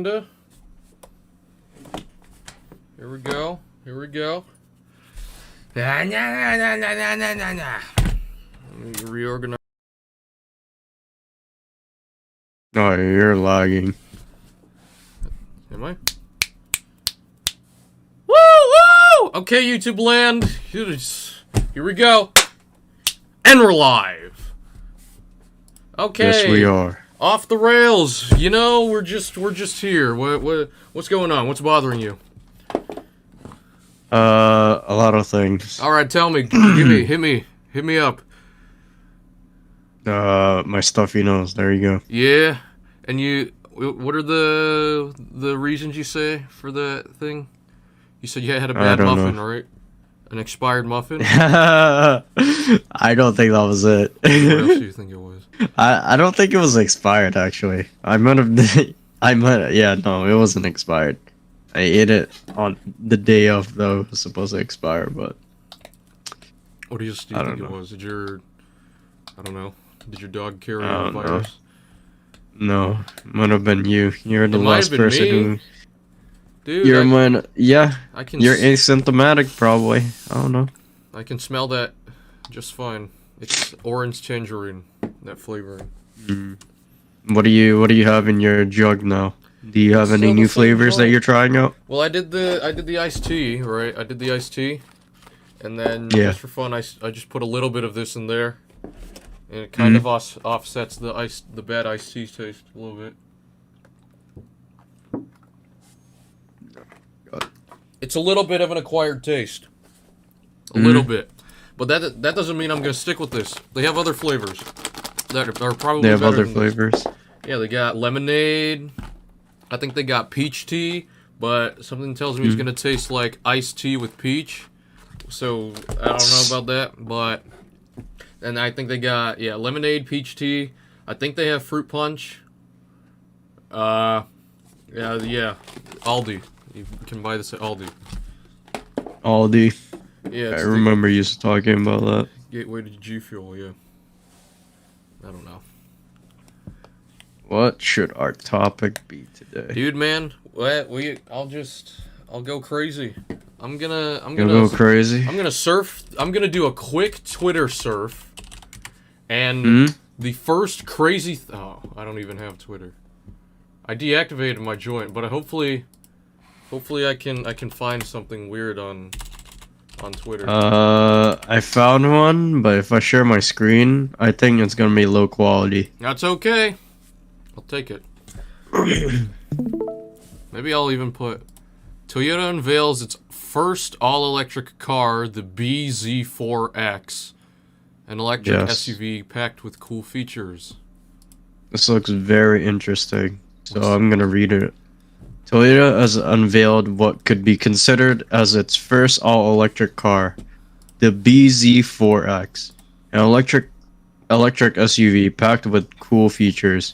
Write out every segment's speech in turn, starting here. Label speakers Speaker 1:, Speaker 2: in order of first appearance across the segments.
Speaker 1: agenda. Here we go. Here we go. Let me reorganize.
Speaker 2: Oh, you're lagging.
Speaker 1: Am I? Woo! Woo! Okay, YouTube land. Here we go. And we're live. Okay.
Speaker 2: Yes, we are.
Speaker 1: Off the rails. You know, we're just here. What's going on? What's bothering you?
Speaker 2: A lot of things.
Speaker 1: All right, tell me. Hit me up.
Speaker 2: My stuffy nose. There you go.
Speaker 1: Yeah. And what are the reasons you say for that thing? You said you had a bad muffin, right? An expired muffin?
Speaker 2: I don't think that was it.
Speaker 1: What else do you think it was?
Speaker 2: I don't think it was expired, actually. I might have... Yeah, no, it wasn't expired. I ate it on the day of, though. It was supposed to expire, but...
Speaker 1: What do you think it was? I don't know. Did your dog carry a virus?
Speaker 2: No, might have been you. You're the last person who...
Speaker 1: Dude,
Speaker 2: you're asymptomatic, probably. I don't know.
Speaker 1: I can smell that just fine. It's orange tangerine, that flavoring.
Speaker 2: What do you have in your jug now? Do you have any new flavors that you're trying out?
Speaker 1: Well, I did the iced tea, right? I did the iced tea, and then just for fun, I just put a little bit of this in there, and it kind of offsets the bad iced tea taste a little bit. It's a little bit of an acquired taste, a little bit, but that doesn't mean I'm gonna stick with this. They have other flavors that are probably better than this.
Speaker 2: Flavors.
Speaker 1: Yeah, they got lemonade. I think they got peach tea, but something tells me it's gonna taste like iced tea with peach. So I don't know about that, but and I think they got lemonade, peach tea. I think they have fruit punch. Yeah, Aldi. You can buy this at Aldi.
Speaker 2: Aldi.
Speaker 1: Yeah,
Speaker 2: I remember you talking about that.
Speaker 1: Gateway to G Fuel. Yeah. I don't know.
Speaker 2: What should our topic be today?
Speaker 1: Dude, man, I'll go crazy. I'm gonna
Speaker 2: go crazy.
Speaker 1: I'm gonna surf. I'm gonna do a quick Twitter surf, and the first crazy. I don't even have Twitter. I deactivated my joint, but hopefully I can find something weird on Twitter.
Speaker 2: I found one, but if I share my screen, I think it's gonna be low quality.
Speaker 1: That's okay. I'll take it. Maybe I'll even put Toyota unveils its first all-electric car, the BZ4X, an electric SUV packed with cool features.
Speaker 2: This looks very interesting, so I'm gonna read it. Toyota has unveiled what could be considered as its first all-electric car, the BZ4X, an electric SUV packed with cool features.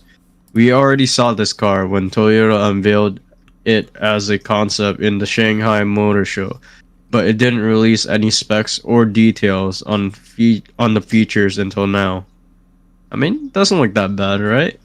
Speaker 2: We already saw this car when Toyota unveiled it as a concept in the Shanghai Motor Show, but it didn't release any specs or details on the features until now. I mean, it doesn't look that bad, right?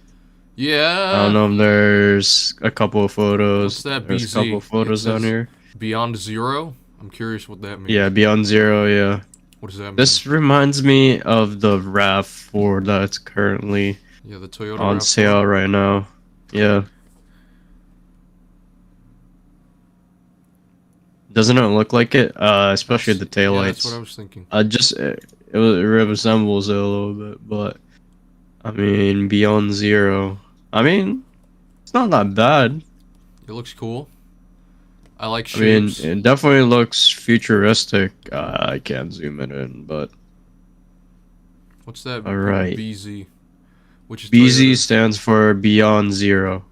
Speaker 1: Yeah.
Speaker 2: I don't know if there's a couple of photos.
Speaker 1: What's that?
Speaker 2: There's a couple of photos down here.
Speaker 1: Beyond Zero? I'm curious what that means.
Speaker 2: Yeah, Beyond Zero, yeah.
Speaker 1: What does that mean?
Speaker 2: This reminds me of the RAV4 that's currently
Speaker 1: the Toyota
Speaker 2: on
Speaker 1: RAV4.
Speaker 2: sale right now. Yeah. Doesn't it look like it? Especially the taillights.
Speaker 1: Yeah, that's what I was thinking.
Speaker 2: It resembles it a little bit, but I mean, Beyond Zero. I mean, it's not that bad.
Speaker 1: It looks cool. I like shapes.
Speaker 2: I mean, it definitely looks futuristic. I can't zoom it in, but
Speaker 1: what's that?
Speaker 2: All right.
Speaker 1: BZ. Which is
Speaker 2: BZ
Speaker 1: Toyota.
Speaker 2: stands for Beyond Zero,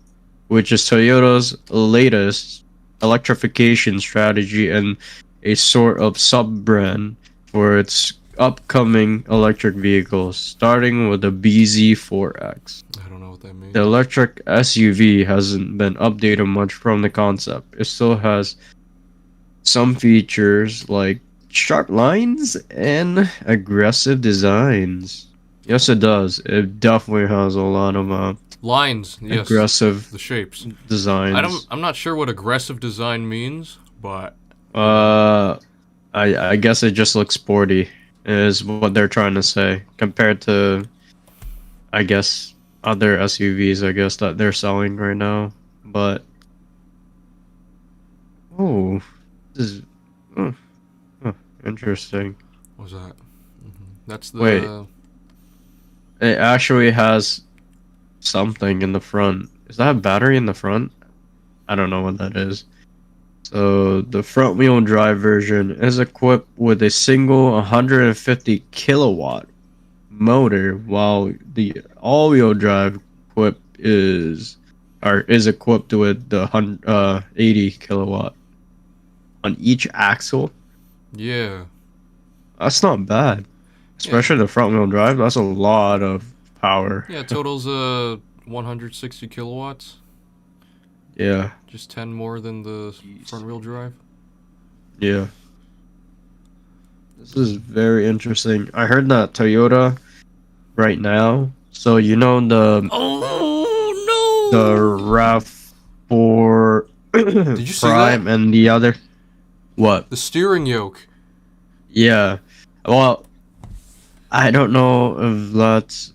Speaker 2: which is Toyota's latest electrification strategy and a sort of sub-brand for its upcoming electric vehicles, starting with the BZ4X.
Speaker 1: I don't know what that means.
Speaker 2: The electric SUV hasn't been updated much from the concept. It still has some features like sharp lines and aggressive designs. Yes, it does. It definitely has a lot of
Speaker 1: Lines, yes.
Speaker 2: aggressive
Speaker 1: The shapes.
Speaker 2: designs.
Speaker 1: I'm not sure what aggressive design means, but
Speaker 2: I guess it just looks sporty, is what they're trying to say, compared to, I guess, other SUVs, I guess, that they're selling right now. But oh, this is interesting.
Speaker 1: what's that? That's the.
Speaker 2: Wait. It actually has something in the front. Is that a battery in the front? I don't know what that is. So the front wheel drive version is equipped with a single 150 kilowatt motor, while the all-wheel drive is equipped with the 80 kilowatt on each axle.
Speaker 1: Yeah.
Speaker 2: That's not bad, especially the front wheel drive. That's a lot of power.
Speaker 1: Yeah, totals 160 kilowatts.
Speaker 2: Yeah.
Speaker 1: Just 10 more than the front wheel drive.
Speaker 2: Yeah. This is very interesting. I heard that Toyota right now. So you know the RAV4
Speaker 1: Did you see
Speaker 2: Prime
Speaker 1: that?
Speaker 2: and the other what?
Speaker 1: The steering yoke.
Speaker 2: Yeah. Well, I don't know if that's.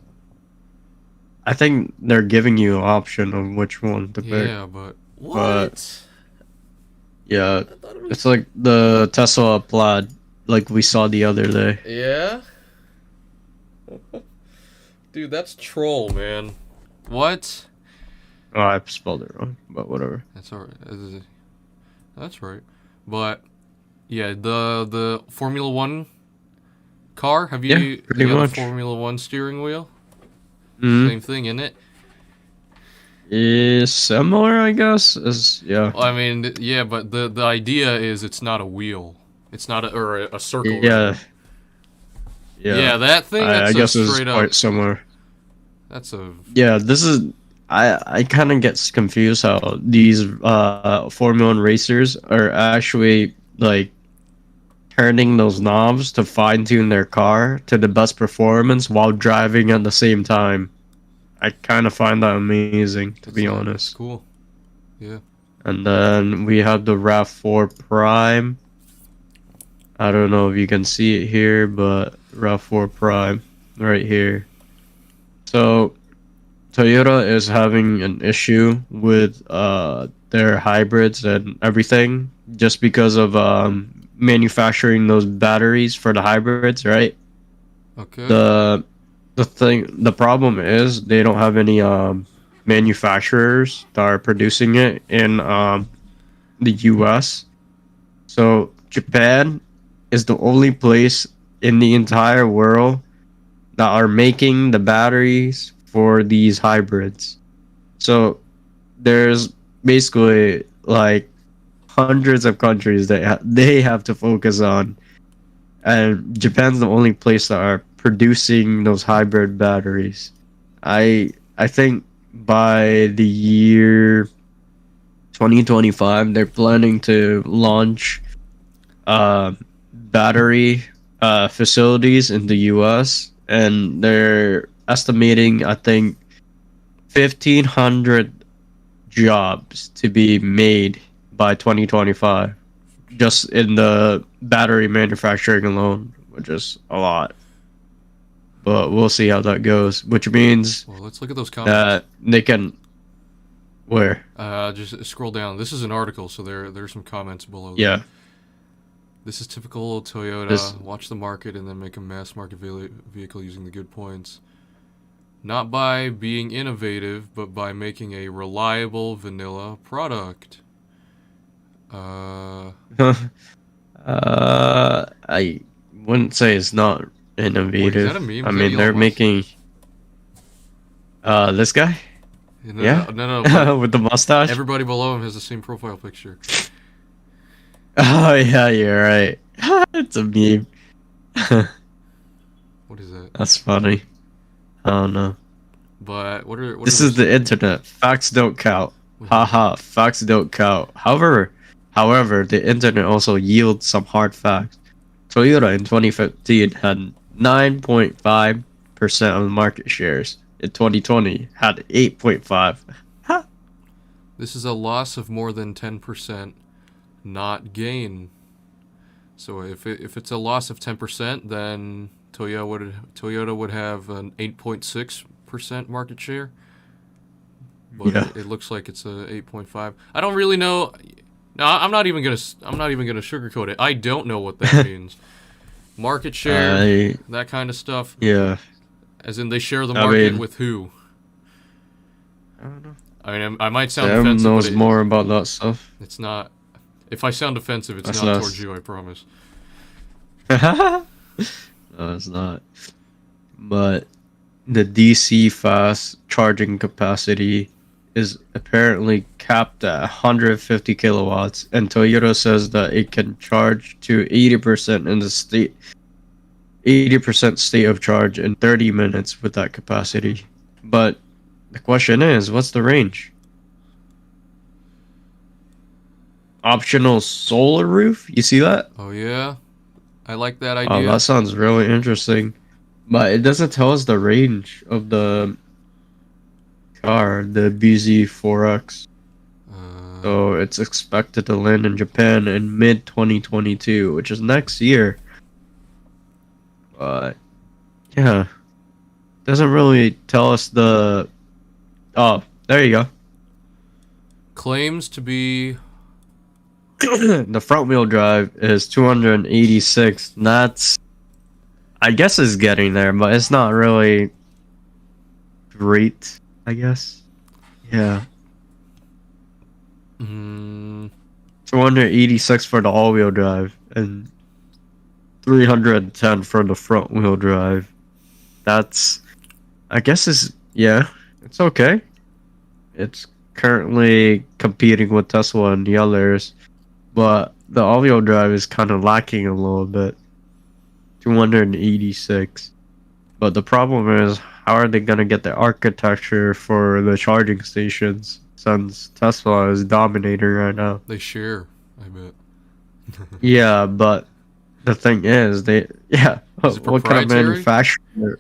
Speaker 2: I think they're giving you an option of which one to pick.
Speaker 1: Yeah, but what?
Speaker 2: But yeah, it's like the Tesla Plaid, like we saw the other day.
Speaker 1: Yeah. Dude, that's troll, man. What?
Speaker 2: Oh, I spelled it wrong, but whatever.
Speaker 1: That's alright. That's right. But yeah, the Formula One car. Have you?
Speaker 2: Yeah, pretty
Speaker 1: got
Speaker 2: much.
Speaker 1: The Formula One steering wheel.
Speaker 2: Mm-hmm.
Speaker 1: Same thing, isn't it?
Speaker 2: Is similar, I guess. Yeah.
Speaker 1: Well, I mean, yeah, but the idea is it's not a wheel. It's not a circle.
Speaker 2: Yeah. Yeah.
Speaker 1: Yeah, that thing. That's
Speaker 2: I guess it's
Speaker 1: straight
Speaker 2: quite
Speaker 1: up.
Speaker 2: similar.
Speaker 1: That's a.
Speaker 2: Yeah, this is. I kind of get confused how these Formula One racers are actually like turning those knobs to fine tune their car to the best performance while driving at the same time. I kind of find that amazing, to be honest.
Speaker 1: Cool. Yeah.
Speaker 2: And then we have the RAV4 Prime. I don't know if you can see it here, but RAV4 Prime right here. So Toyota is having an issue with their hybrids and everything just because of manufacturing those batteries for the hybrids, right?
Speaker 1: Okay.
Speaker 2: The problem is they don't have any manufacturers that are producing it in the US. So Japan is the only place in the entire world that are making the batteries for these hybrids. So there's basically like hundreds of countries that they have to focus on, and Japan's the only place that are producing those hybrid batteries. I think by the year 2025 they're planning to launch battery facilities in the US, and they're estimating, I think, 1,500 jobs to be made by 2025 just in the battery manufacturing alone, which is a lot. But we'll see how that goes, which means
Speaker 1: Well, let's look at those comments.
Speaker 2: that they can. Where?
Speaker 1: Just scroll down. This is an article, so there's some comments below.
Speaker 2: Yeah.
Speaker 1: This is typical Toyota. Watch the market and then make a mass market vehicle using the good points. Not by being innovative, but by making a reliable vanilla product.
Speaker 2: I wouldn't say it's not innovative.
Speaker 1: Wait, is that a meme?
Speaker 2: I
Speaker 1: Is that
Speaker 2: mean, they're
Speaker 1: Elon Musk?
Speaker 2: making. This guy?
Speaker 1: No,
Speaker 2: Yeah?
Speaker 1: No.
Speaker 2: With the mustache?
Speaker 1: Everybody below him has the same profile picture.
Speaker 2: Oh, yeah, you're right. It's a meme.
Speaker 1: What is that?
Speaker 2: That's funny. I don't know.
Speaker 1: But what
Speaker 2: This
Speaker 1: are
Speaker 2: is the internet. Facts don't count. Haha, facts don't count. However, the internet also yields some hard facts. Toyota in 2015 had 9.5% of the market shares in 2020 had 8.5.
Speaker 1: This is a loss of more than 10%, not gain. So if it's a loss of 10%, then Toyota would have an 8.6% market share. But
Speaker 2: Yeah.
Speaker 1: it looks like it's a 8.5. I don't really know. No, I'm not even gonna sugarcoat it. I don't know what that means. Market share, that kind of stuff.
Speaker 2: Yeah.
Speaker 1: As in, they share the
Speaker 2: I
Speaker 1: market
Speaker 2: mean,
Speaker 1: with who?
Speaker 2: I don't know.
Speaker 1: I mean, I might sound
Speaker 2: Sam
Speaker 1: offensive,
Speaker 2: knows
Speaker 1: but
Speaker 2: more about that stuff.
Speaker 1: it's not. If I sound offensive, it's
Speaker 2: That's
Speaker 1: not
Speaker 2: us.
Speaker 1: towards you. I promise.
Speaker 2: No, it's not. But the DC fast charging capacity is apparently capped at 150 kilowatts, and Toyota says that it can charge to 80% in the state, 80% state of charge in 30 minutes with that capacity. But the question is, what's the range? Optional solar roof? You see that?
Speaker 1: Oh yeah, I like that
Speaker 2: Oh,
Speaker 1: idea.
Speaker 2: that sounds really interesting. But it doesn't tell us the range of the car, the BZ4X. So it's expected to land in Japan in mid 2022, which is next year. But yeah, doesn't really tell us the. Oh, there you go.
Speaker 1: Claims to be.
Speaker 2: The front wheel drive is 286. That's, I guess, is getting there, but it's not really great. I guess. Yeah.
Speaker 1: Mm,
Speaker 2: 286 for the all-wheel drive and 310 for the front-wheel drive. That's, I guess, yeah, it's okay. It's currently competing with Tesla and the others, but the all-wheel drive is kind of lacking a little bit. 286. But the problem is, how are they gonna get the architecture for the charging stations since Tesla is dominating right now?
Speaker 1: they share. I bet.
Speaker 2: Yeah, but the thing is,
Speaker 1: Is it
Speaker 2: what kind of
Speaker 1: proprietary?
Speaker 2: manufacturer?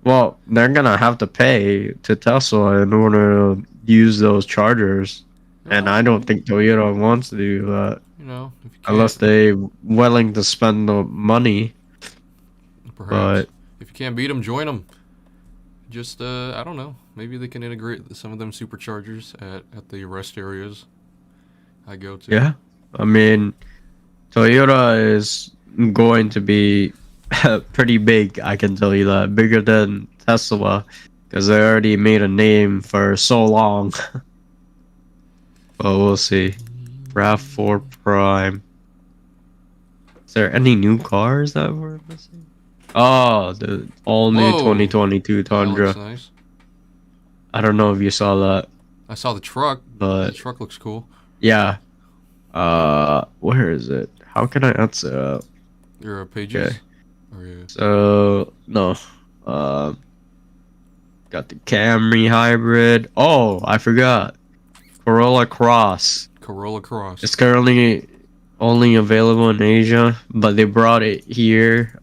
Speaker 2: Well, they're gonna have to pay to Tesla in order to use those chargers, and I don't think Toyota wants to do that
Speaker 1: You know, if you
Speaker 2: unless
Speaker 1: can't,
Speaker 2: they willing to spend the money.
Speaker 1: perhaps.
Speaker 2: But
Speaker 1: If you can't beat them, join them. Just, I don't know. Maybe they can integrate some of them superchargers at the rest areas I go to.
Speaker 2: yeah, I mean, Toyota is going to be pretty big. I can tell you that, bigger than Tesla, because they already made a name for so long. But we'll see. RAV4 Prime. Is there any new cars that we're missing? Oh, the all new
Speaker 1: Whoa!
Speaker 2: 2022
Speaker 1: That looks
Speaker 2: Tundra.
Speaker 1: nice.
Speaker 2: I don't know if you saw that,
Speaker 1: I saw the truck. The
Speaker 2: but
Speaker 1: truck looks cool.
Speaker 2: yeah. Where is it? How can I answer that?
Speaker 1: Your pages?
Speaker 2: Okay.
Speaker 1: Oh, yeah.
Speaker 2: So no. Got the Camry hybrid. Oh, I forgot. Corolla Cross.
Speaker 1: Corolla Cross.
Speaker 2: It's currently only available in Asia, but they brought it here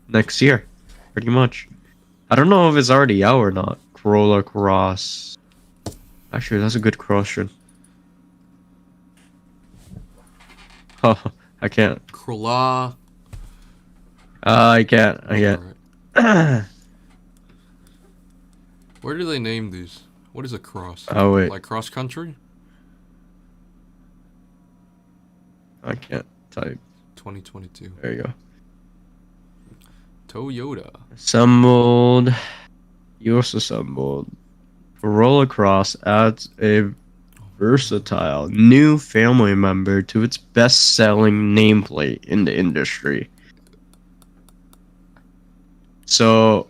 Speaker 2: next year, pretty much. I don't know if it's already out or not. Corolla Cross. Actually, that's a good question. Oh, I can't.
Speaker 1: Corolla.
Speaker 2: I can't. I can't.
Speaker 1: Alright. Where do they name these? What is a cross?
Speaker 2: Oh wait,
Speaker 1: Like cross country?
Speaker 2: I can't type.
Speaker 1: 2022.
Speaker 2: There you go.
Speaker 1: Toyota.
Speaker 2: Assembled. US assembled. Corolla Cross adds a versatile new family member to its best-selling nameplate in the industry. So,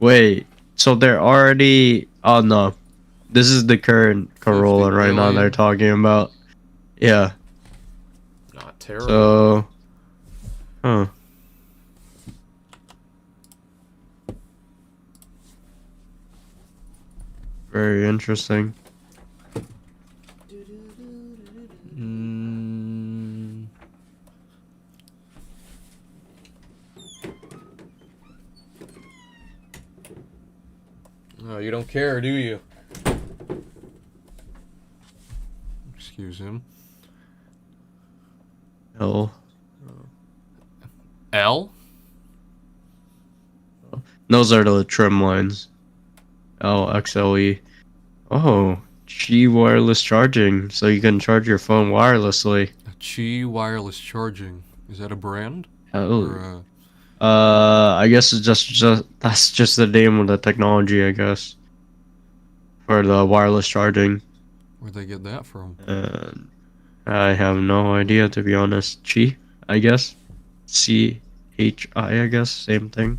Speaker 2: wait. So they're already. Oh no, this is the current Corolla
Speaker 1: 50
Speaker 2: right now
Speaker 1: million.
Speaker 2: they're talking about. Yeah.
Speaker 1: Not terrible.
Speaker 2: So, huh. Very interesting.
Speaker 1: Mm. you don't care, do you? Excuse him.
Speaker 2: L.
Speaker 1: L?
Speaker 2: Those are the trim lines. L, X, L, E. Oh, Qi wireless charging, so you can charge your phone wirelessly.
Speaker 1: Qi wireless charging. Is that a brand?
Speaker 2: Oh.
Speaker 1: Or,
Speaker 2: I guess it's just that's just the name of the technology, I guess, for the wireless charging.
Speaker 1: where'd they get that from?
Speaker 2: I have no idea, to be honest. Qi, I guess. CHI, I guess, same thing.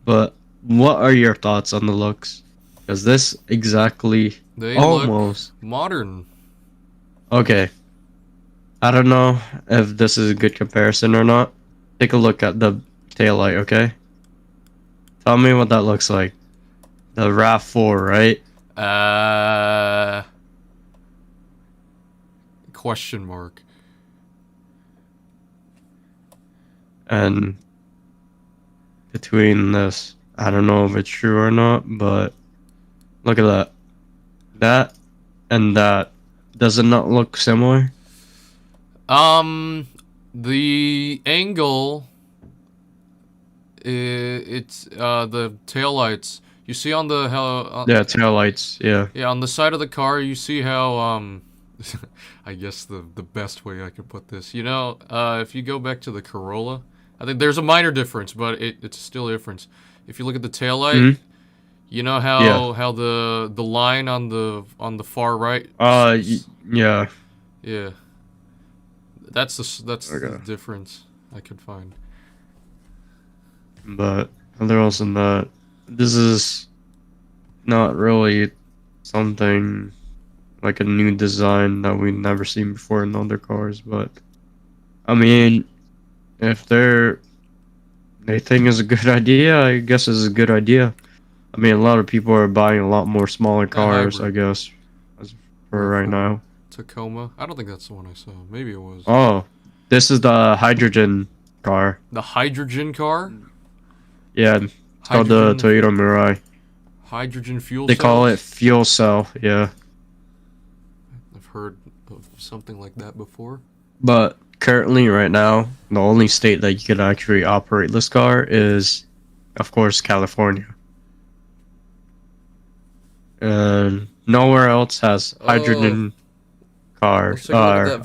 Speaker 2: But what are your thoughts on the looks? Because this exactly
Speaker 1: They
Speaker 2: almost
Speaker 1: look modern.
Speaker 2: okay. I don't know if this is a good comparison or not. Take a look at the taillight, okay? Tell me what that looks like. The RAV4, right?
Speaker 1: Question mark.
Speaker 2: And between this, I don't know if it's true or not, but look at that. That and that. Does it not look similar?
Speaker 1: The angle, it's the taillights. You see on the
Speaker 2: Yeah, taillights, yeah.
Speaker 1: yeah, on the side of the car, you see how I guess the best way I could put this. You know, if you go back to the Corolla, I think there's a minor difference, but it's still a difference. If you look at the taillight, you know how the line on the far right.
Speaker 2: Yeah.
Speaker 1: Yeah. That's
Speaker 2: Okay.
Speaker 1: the difference I could find.
Speaker 2: But other than that, this is not really something like a new design that we've never seen before in other cars. But I mean, if they think it's a good idea, I guess it's a good idea. I mean, a lot of people are buying a lot more smaller cars, I guess, as for right now.
Speaker 1: Tacoma. I don't think that's the one I saw. Maybe it was.
Speaker 2: Oh, this is the hydrogen car.
Speaker 1: The hydrogen car?
Speaker 2: Yeah, it's called the Toyota Mirai.
Speaker 1: Hydrogen fuel
Speaker 2: They
Speaker 1: cells?
Speaker 2: call it fuel cell, yeah.
Speaker 1: I've heard of something like that before.
Speaker 2: But currently, right now, the only state that you can actually operate this car is, of course, California. And nowhere else has hydrogen cars. Philip.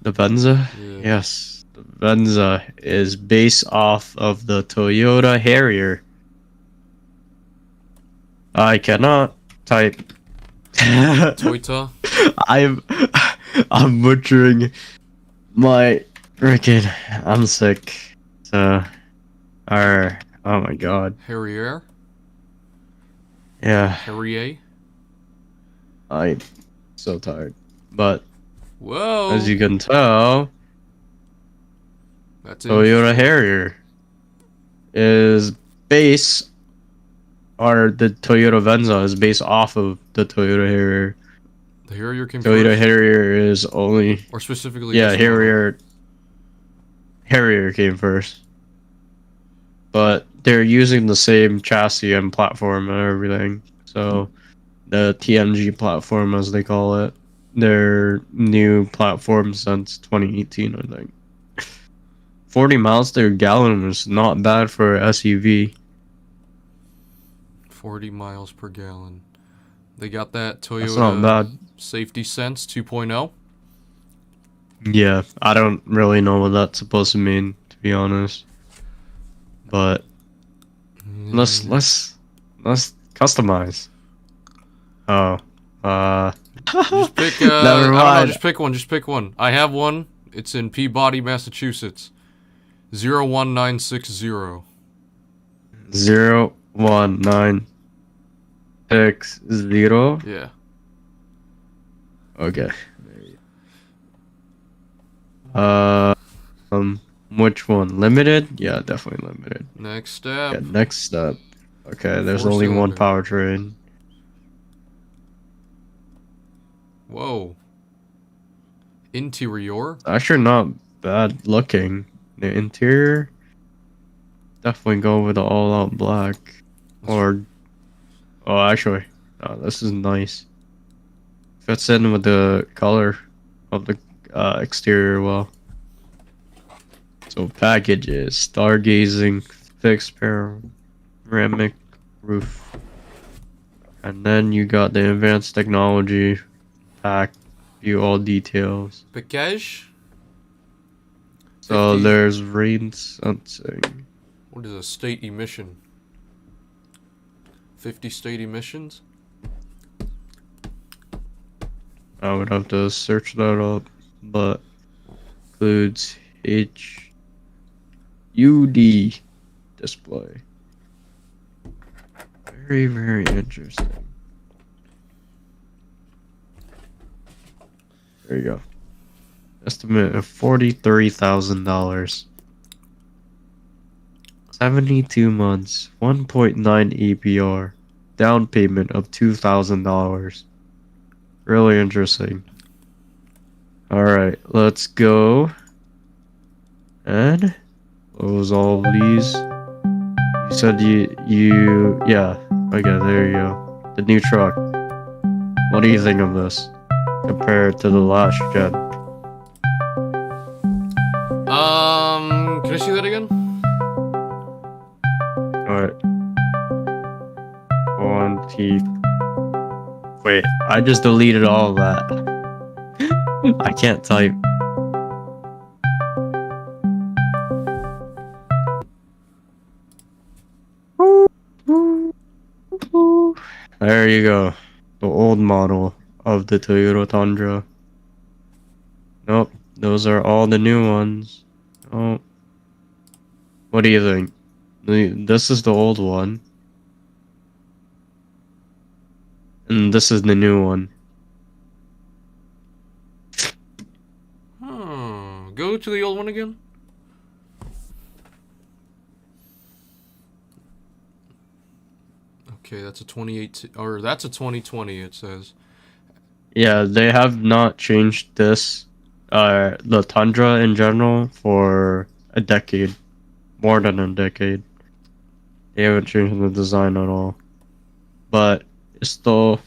Speaker 2: The Venza?
Speaker 1: Yeah.
Speaker 2: Yes. The Venza is based off of the Toyota Harrier. I cannot type.
Speaker 1: Toyota?
Speaker 2: I'm butchering my freaking. I'm sick. So, oh my god.
Speaker 1: Harrier?
Speaker 2: Yeah.
Speaker 1: Harrier?
Speaker 2: I'm so tired. But
Speaker 1: whoa,
Speaker 2: as you can tell,
Speaker 1: that's
Speaker 2: Toyota Harrier is based, or the Toyota Venza is based off of the Toyota Harrier.
Speaker 1: The Harrier came
Speaker 2: Toyota
Speaker 1: first?
Speaker 2: Harrier is only,
Speaker 1: or specifically,
Speaker 2: yeah, Harrier came first, but they're using the same chassis and platform and everything. So the TMG platform, as they call it, their new platform since 2018, I think. 40 miles per gallon was not bad for an SUV.
Speaker 1: 40 miles per gallon. They got that Toyota
Speaker 2: That's not bad.
Speaker 1: Safety Sense 2.0.
Speaker 2: Yeah, I don't really know what that's supposed to mean, to be honest. But let's customize. Oh,
Speaker 1: just pick.
Speaker 2: never mind.
Speaker 1: I don't know. Just pick one. Just pick one. I have one. It's in Peabody, Massachusetts. 01960.
Speaker 2: 01960.
Speaker 1: Yeah.
Speaker 2: Okay. Which one? Limited? Yeah, definitely limited.
Speaker 1: Next step.
Speaker 2: Yeah, next step. Okay, there's only one powertrain.
Speaker 1: Whoa. Interior?
Speaker 2: Actually not bad looking. The interior. definitely go with the all-out black. Or, oh, actually, this is nice. Fits in with the color of the exterior well. So packages, stargazing, fixed panoramic roof. And then you got the advanced technology pack, view all details.
Speaker 1: Package?
Speaker 2: So
Speaker 1: 50.
Speaker 2: there's rain sensing.
Speaker 1: What is a state emission? 50 state emissions?
Speaker 2: I would have to search that up, but includes HUD display. Very, very interesting. There you go. Estimate of $43,000. 72 months, 1.9 APR, down payment of $2,000. Really interesting. Alright, let's go. And close all of these. You said yeah. Okay, there you go. The new truck. What do you think of this compared to the last gen?
Speaker 1: Can I see that again?
Speaker 2: Alright. Wait, I just deleted all of that. I can't type. There you go. The old model of the Toyota Tundra. Nope, those are all the new ones. Oh. What do you think? This is the old one. And this is the new one.
Speaker 1: Go to the old one again. Okay, that's a 2018, or that's a 2020, it says.
Speaker 2: Yeah, they have not changed this, the Tundra in general, for a decade. More than a decade. They haven't changed the design at all. But it still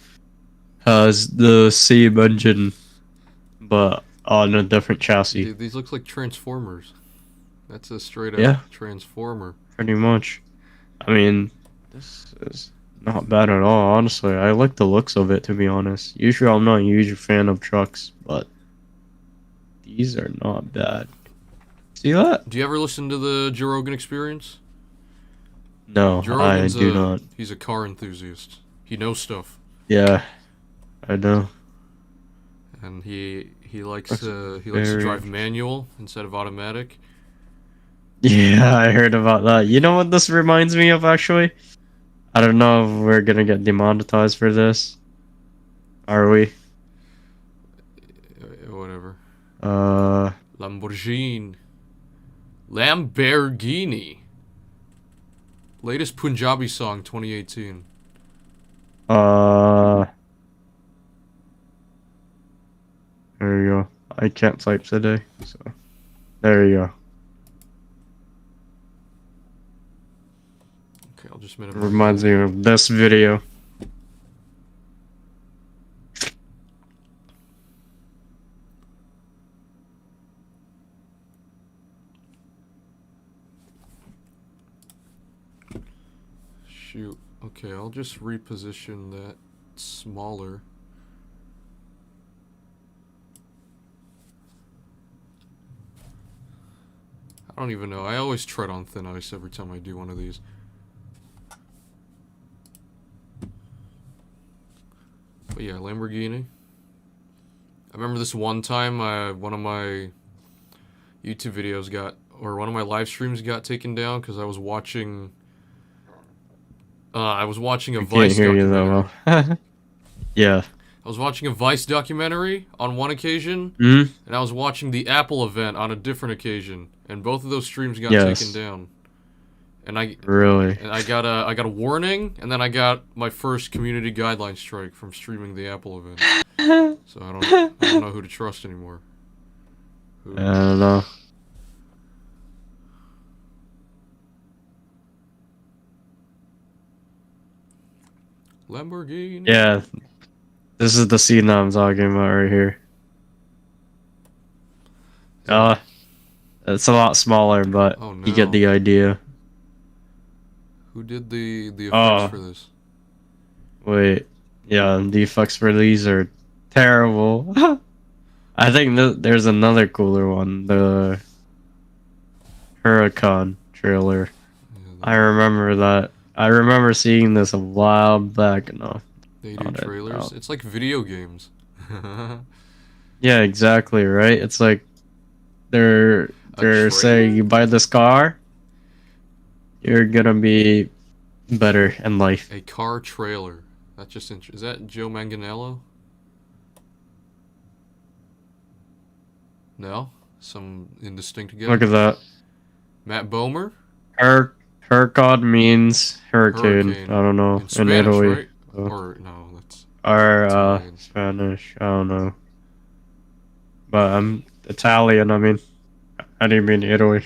Speaker 2: has the same engine, but on a different chassis.
Speaker 1: Dude, these look like Transformers. That's a straight up Transformer.
Speaker 2: Pretty much. I mean, this is not bad at all, honestly. I like the looks of it, to be honest. Usually I'm not a huge fan of trucks, but these are not bad. See that?
Speaker 1: Do you ever listen to the Joe Rogan Experience?
Speaker 2: No, I do not.
Speaker 1: He's a car enthusiast. He knows stuff.
Speaker 2: Yeah, I know.
Speaker 1: And he likes to drive manual instead of automatic.
Speaker 2: Yeah, I heard about that. You know what this reminds me of, actually? I don't know if we're gonna get demonetized for this. Are we?
Speaker 1: Whatever. Lamborghini. Latest Punjabi song 2018.
Speaker 2: There you go. I can't type today, so there you go.
Speaker 1: Okay, I'll just minimize.
Speaker 2: Reminds me of this video.
Speaker 1: Shoot. Okay, I'll just reposition that smaller. I don't even know. I always tread on thin ice every time I do one of these. But yeah, Lamborghini. I remember this one time one of my YouTube videos one of my live streams got taken down because I was watching a Vice documentary.
Speaker 2: Yeah.
Speaker 1: I was watching a Vice documentary on one occasion,
Speaker 2: and
Speaker 1: I was watching the Apple event on a different occasion, and both of those streams got taken down. And I got a warning, and then I got my first community guideline strike from streaming the Apple event. So I don't know who to trust anymore.
Speaker 2: I don't know.
Speaker 1: Lamborghini.
Speaker 2: Yeah, this is the scene that I'm talking about right here.
Speaker 1: Oh,
Speaker 2: It's a lot smaller, but
Speaker 1: oh
Speaker 2: you get
Speaker 1: no.
Speaker 2: the idea.
Speaker 1: Who did the effects
Speaker 2: Oh,
Speaker 1: for this?
Speaker 2: wait. Yeah, the effects for these are terrible. I think there's another cooler one, the Huracan trailer.
Speaker 1: Yeah,
Speaker 2: I remember that. I remember seeing this a while back. No,
Speaker 1: they do
Speaker 2: not it.
Speaker 1: trailers.
Speaker 2: No.
Speaker 1: It's like video games.
Speaker 2: Yeah, exactly, right? It's like they're
Speaker 1: A
Speaker 2: they're saying
Speaker 1: trailer?
Speaker 2: you buy this car, you're gonna be better in life.
Speaker 1: A car trailer. That's just interesting. Is that Joe Manganiello? No? Some indistinct guy?
Speaker 2: Look at that.
Speaker 1: Matt Bomer?
Speaker 2: Huracan means hurricane. I
Speaker 1: Hurricane.
Speaker 2: don't know
Speaker 1: In
Speaker 2: in
Speaker 1: Spanish,
Speaker 2: Italy.
Speaker 1: right?
Speaker 2: So.
Speaker 1: Or, no, that's
Speaker 2: Or
Speaker 1: Italian.
Speaker 2: Spanish. I don't know. But I'm Italian. I mean, I didn't mean Italy.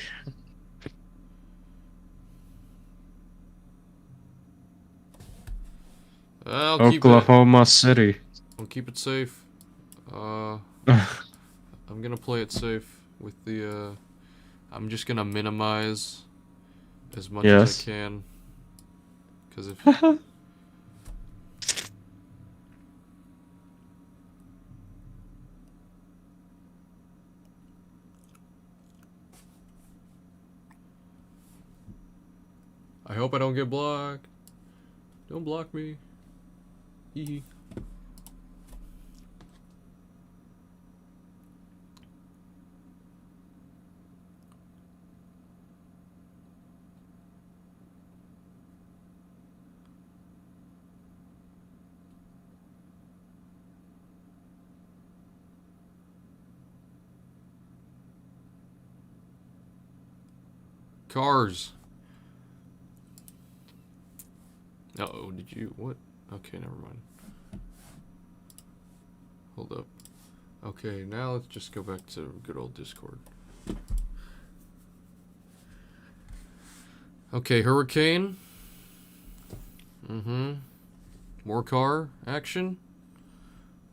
Speaker 1: I'll keep it.
Speaker 2: Oklahoma City.
Speaker 1: I'll keep it safe. I'm gonna play it safe with the, I'm just gonna minimize as much as I
Speaker 2: Yes.
Speaker 1: can. Because if... I hope I don't get blocked. Don't block me. Hee hee. Cars. Uh-oh, did you... What? Okay, never mind. Hold up. Okay, now let's just go back to good old Discord. Okay, Hurricane. Mm-hmm. More car action.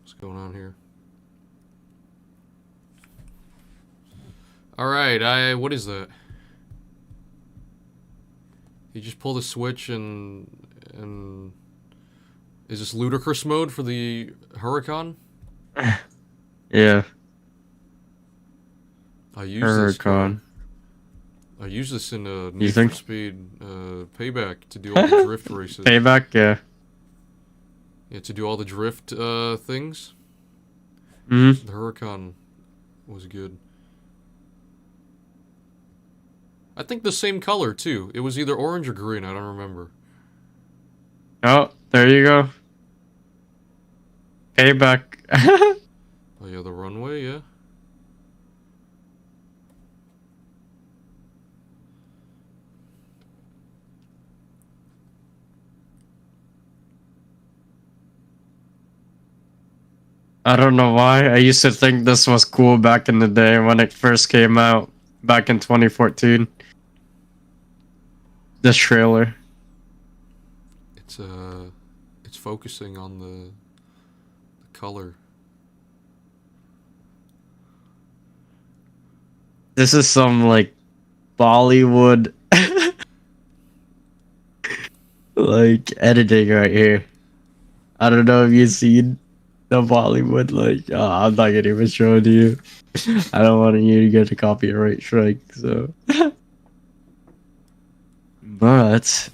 Speaker 1: What's going on here? Alright, what is that? You just pull the switch and is this ludicrous mode for the Huracan?
Speaker 2: Yeah.
Speaker 1: I use this car.
Speaker 2: Huracan.
Speaker 1: I use this in
Speaker 2: You
Speaker 1: Need
Speaker 2: think?
Speaker 1: for Speed Payback to do all the drift races.
Speaker 2: Payback, yeah.
Speaker 1: Yeah, to do all the drift things.
Speaker 2: Hmm.
Speaker 1: The Huracan was good. I think the same color too. It was either orange or green. I don't remember.
Speaker 2: Oh, there you go. Payback.
Speaker 1: Oh yeah, the runway. Yeah.
Speaker 2: I don't know why. I used to think this was cool back in the day when it first came out, back in 2014. This trailer.
Speaker 1: It's focusing on the color.
Speaker 2: This is some like Bollywood like editing right here. I don't know if you've seen the Bollywood like I'm not gonna even show it to you. I don't want you to get a copyright strike, so but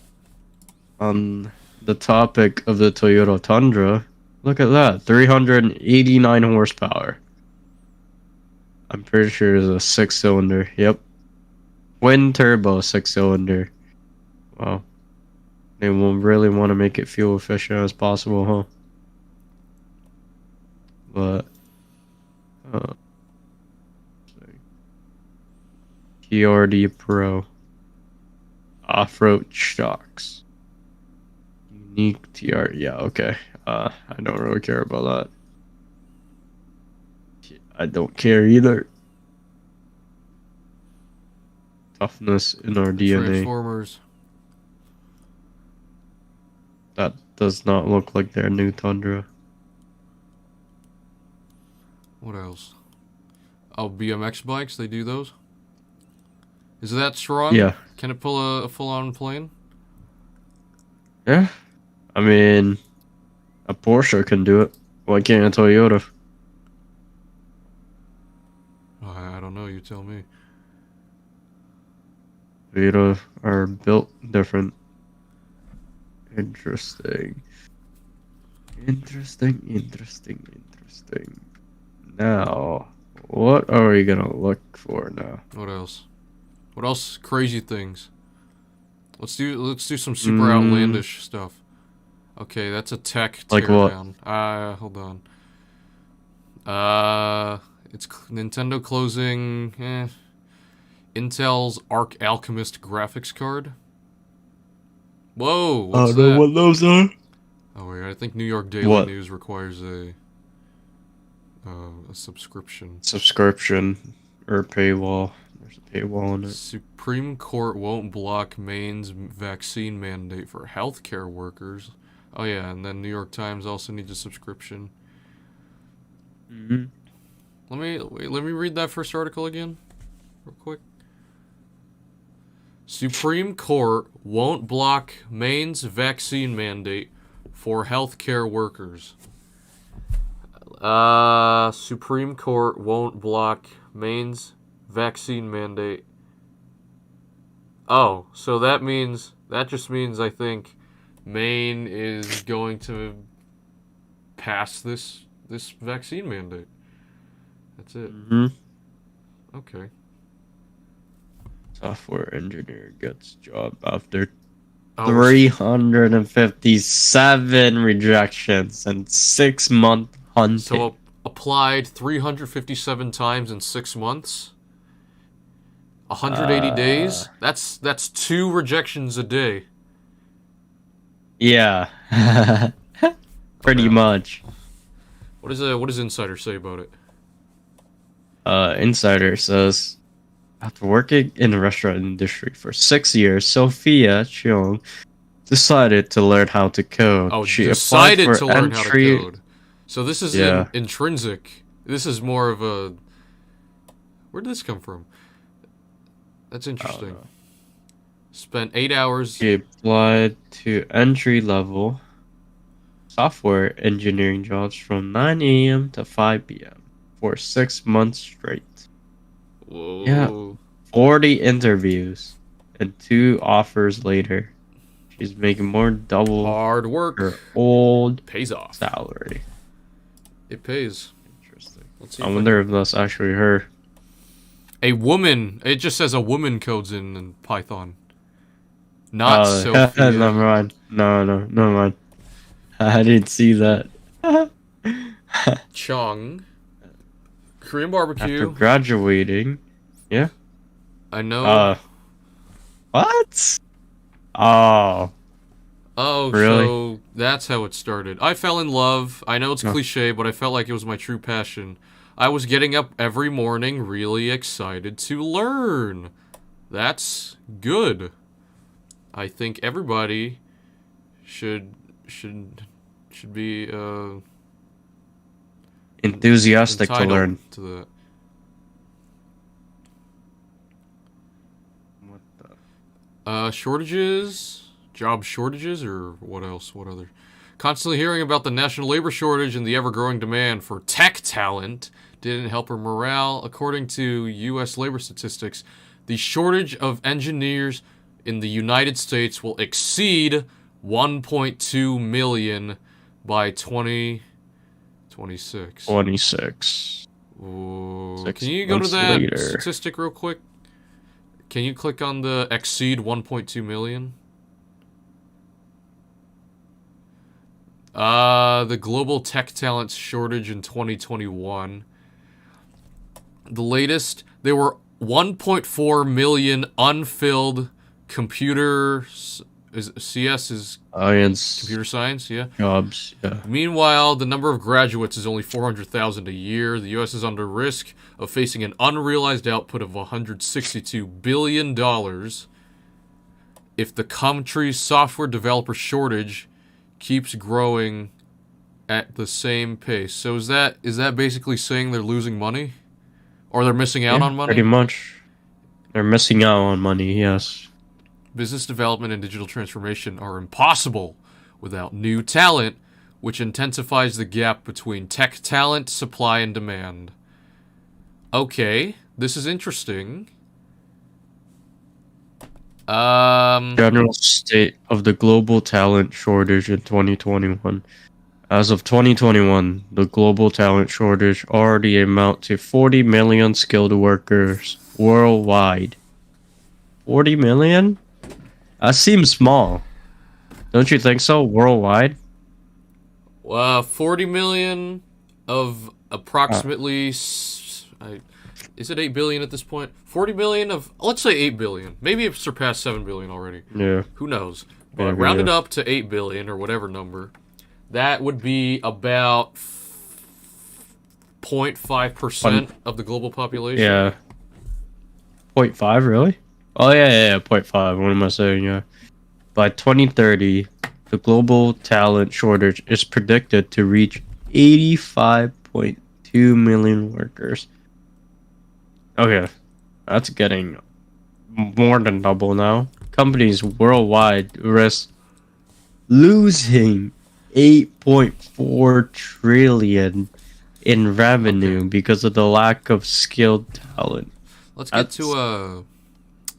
Speaker 2: on the topic of the Toyota Tundra, look at that. 389 horsepower. I'm pretty sure it's a 6-cylinder. Yep. Twin turbo 6-cylinder. Wow. They will really want to make it fuel efficient as possible, huh? But TRD Pro off-road shocks. Unique TR. Yeah, okay. I don't really care about that. I don't care either. Toughness in our DNA.
Speaker 1: Transformers.
Speaker 2: That does not look like their new Tundra.
Speaker 1: What else? Oh, BMX bikes, they do those? Is that strong?
Speaker 2: Yeah.
Speaker 1: Can it pull a full-on plane?
Speaker 2: Yeah. I mean, a Porsche can do it. Why can't a Toyota?
Speaker 1: I don't know, you tell me.
Speaker 2: Toyota are built different. Interesting. Interesting. Now, what are we gonna look for now?
Speaker 1: What else? What else crazy things? Let's do some super outlandish stuff. Okay, that's a tech
Speaker 2: Like what?
Speaker 1: teardown. Hold on. It's Nintendo closing Intel's Arc Alchemist graphics card. Whoa, what's that?
Speaker 2: What those are.
Speaker 1: Oh wait, I think New York Daily
Speaker 2: What?
Speaker 1: News requires a subscription.
Speaker 2: Subscription or paywall. There's a paywall on it.
Speaker 1: Supreme Court won't block Maine's vaccine mandate for healthcare workers. Oh yeah, and then New York Times also needs a subscription.
Speaker 2: Mm-hmm.
Speaker 1: Let me read that first article again, real quick. Supreme Court won't block Maine's vaccine mandate for healthcare workers. Supreme Court won't block Maine's vaccine mandate. Oh, so that just means I think Maine is going to pass this vaccine mandate. That's it.
Speaker 2: Mm-hmm.
Speaker 1: Okay.
Speaker 2: Software engineer gets job after
Speaker 1: Oh,
Speaker 2: 357 rejections and 6-month hunting.
Speaker 1: so applied 357 times in 6 months. 180 days. That's 2 rejections a day.
Speaker 2: Yeah. Pretty much.
Speaker 1: What does Insider say about it?
Speaker 2: Insider says, after working in the restaurant industry for 6 years, Sophia Cheong decided to learn how to code.
Speaker 1: Oh,
Speaker 2: she
Speaker 1: decided
Speaker 2: applied for
Speaker 1: to learn how
Speaker 2: entry.
Speaker 1: to code. So this is
Speaker 2: Yeah.
Speaker 1: intrinsic. This is more of a. Where did this come from? That's interesting. Spent 8 hours.
Speaker 2: She applied to entry level software engineering jobs from 9 a.m. to 5 p.m. for 6 months straight.
Speaker 1: Whoa.
Speaker 2: Yeah. 40 interviews and 2 offers later. She's making more than double
Speaker 1: Hard work.
Speaker 2: her old
Speaker 1: Pays off.
Speaker 2: salary.
Speaker 1: It pays.
Speaker 2: Interesting.
Speaker 1: Let's see
Speaker 2: I
Speaker 1: if
Speaker 2: wonder if that's actually her.
Speaker 1: A woman. It just says a woman codes in Python. Not Sophia.
Speaker 2: Never mind. No, never mind. I didn't see that.
Speaker 1: Chong. Korean
Speaker 2: After
Speaker 1: barbecue.
Speaker 2: graduating. Yeah.
Speaker 1: I know.
Speaker 2: What? Oh.
Speaker 1: Oh,
Speaker 2: Really?
Speaker 1: so that's how it started. I fell in love. I know it's cliche, but I felt like it was my true passion. I was getting up every morning really excited to learn. That's good. I think everybody should be
Speaker 2: Enthusiastic to
Speaker 1: entitled
Speaker 2: learn.
Speaker 1: to that.
Speaker 2: What the?
Speaker 1: Shortages, job shortages, or what else? What other? Constantly hearing about the national labor shortage and the ever-growing demand for tech talent didn't help her morale. According to U.S. labor statistics, the shortage of engineers in the United States will exceed 1.2 million by 2026.
Speaker 2: 26.
Speaker 1: Ooh.
Speaker 2: 6
Speaker 1: Can you go to
Speaker 2: months
Speaker 1: that
Speaker 2: later.
Speaker 1: statistic real quick? Can you click on the exceed 1.2 million? The global tech talent shortage in 2021. The latest, there were 1.4 million unfilled computer CS is
Speaker 2: Science
Speaker 1: computer science, yeah.
Speaker 2: jobs. Yeah.
Speaker 1: Meanwhile, the number of graduates is only 400,000 a year. The U.S. is under risk of facing an unrealized output of $162 billion if the country's software developer shortage keeps growing at the same pace. So is that basically saying they're losing money? Or they're missing out on money?
Speaker 2: Pretty much. They're missing out on money, yes.
Speaker 1: Business development and digital transformation are impossible without new talent, which intensifies the gap between tech talent, supply, and demand. Okay, this is interesting.
Speaker 2: General state of the global talent shortage in 2021. As of 2021, the global talent shortage already amount to 40 million skilled workers worldwide. 40 million? That seems small. Don't you think so? Worldwide?
Speaker 1: 40 million of approximately... is it 8 billion at this point? 40 million of... Let's say 8 billion. Maybe it's surpassed 7 billion already.
Speaker 2: Yeah.
Speaker 1: Who knows? But round it up to 8 billion or whatever number. That would be about 0.5% of the global population.
Speaker 2: Yeah. 0.5, really? Oh, yeah, 0.5. What am I saying? Yeah. By 2030, the global talent shortage is predicted to reach 85.2 million workers. Okay, that's getting more than double now. Companies worldwide risk losing 8.4 trillion in revenue because of the lack of skilled talent.
Speaker 1: Let's get to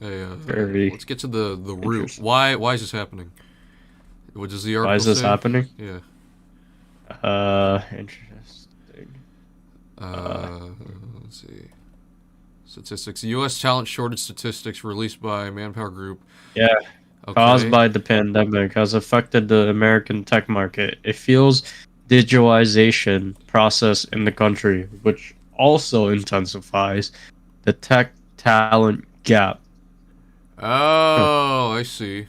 Speaker 1: let's get to the root. Why is this happening? What does the article
Speaker 2: Why is this
Speaker 1: say?
Speaker 2: happening?
Speaker 1: Yeah.
Speaker 2: Interesting.
Speaker 1: Let's see. Statistics. U.S. talent shortage statistics released by Manpower Group.
Speaker 2: Yeah.
Speaker 1: Okay.
Speaker 2: Caused by the pandemic has affected the American tech market. It fuels digitalization process in the country, which also intensifies the tech talent gap.
Speaker 1: Oh, I see.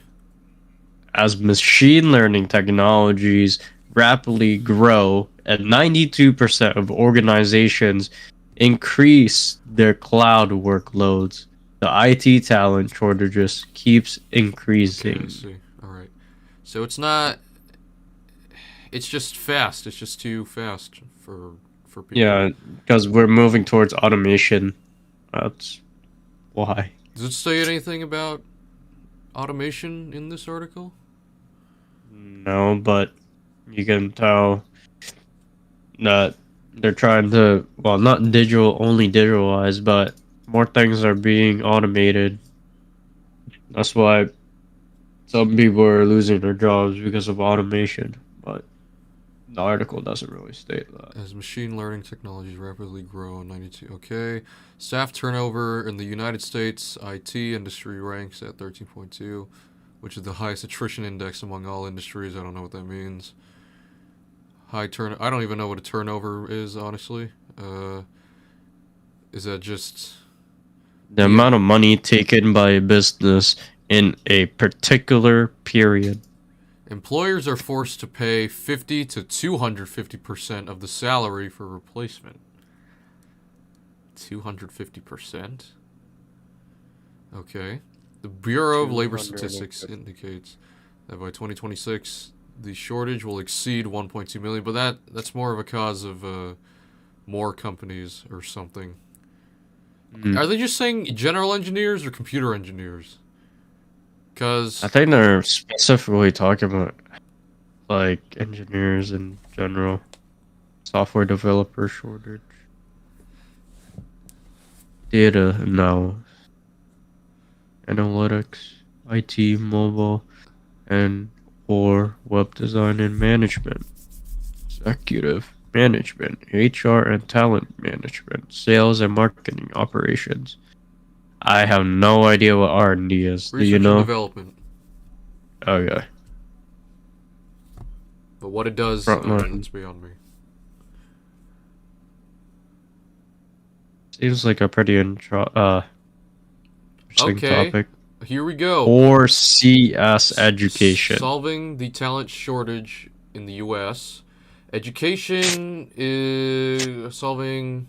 Speaker 2: As machine learning technologies rapidly grow and 92% of organizations increase their cloud workloads, the IT talent shortages keeps increasing.
Speaker 1: Okay, I see. All right. So it's not. It's just fast. It's just too fast for people.
Speaker 2: Yeah, because we're moving towards automation. That's why.
Speaker 1: Does it say anything about automation in this article?
Speaker 2: No, but you can tell that they're trying to, well, not only digitalize, but more things are being automated. That's why some people are losing their jobs because of automation, but the article doesn't really state that.
Speaker 1: As machine learning technologies rapidly grow in 92. Okay. Staff turnover in the United States IT industry ranks at 13.2, which is the highest attrition index among all industries. I don't know what that means. I don't even know what a turnover is, honestly. Is that just
Speaker 2: The amount of money taken by a business in a particular period.
Speaker 1: employers are forced to pay 50 to 250% of the salary for replacement? 250%? Okay. The Bureau of Labor Statistics indicates that by 2026, the shortage will exceed 1.2 million, but that's more of a cause of more companies or something. Are they just saying general engineers or computer engineers? Because
Speaker 2: I think they're specifically talking about like engineers in general, software developer shortage, data analytics, IT, mobile, and or web design and management, executive management, HR and talent management, sales and marketing operations. I have no idea what R&D is. Do you
Speaker 1: research
Speaker 2: know?
Speaker 1: and development.
Speaker 2: Okay.
Speaker 1: But what it does,
Speaker 2: Frontline.
Speaker 1: it's beyond me.
Speaker 2: Seems like a pretty interesting
Speaker 1: Okay.
Speaker 2: topic.
Speaker 1: Here we go.
Speaker 2: Or CS education.
Speaker 1: Solving the talent shortage in the U.S. Education is solving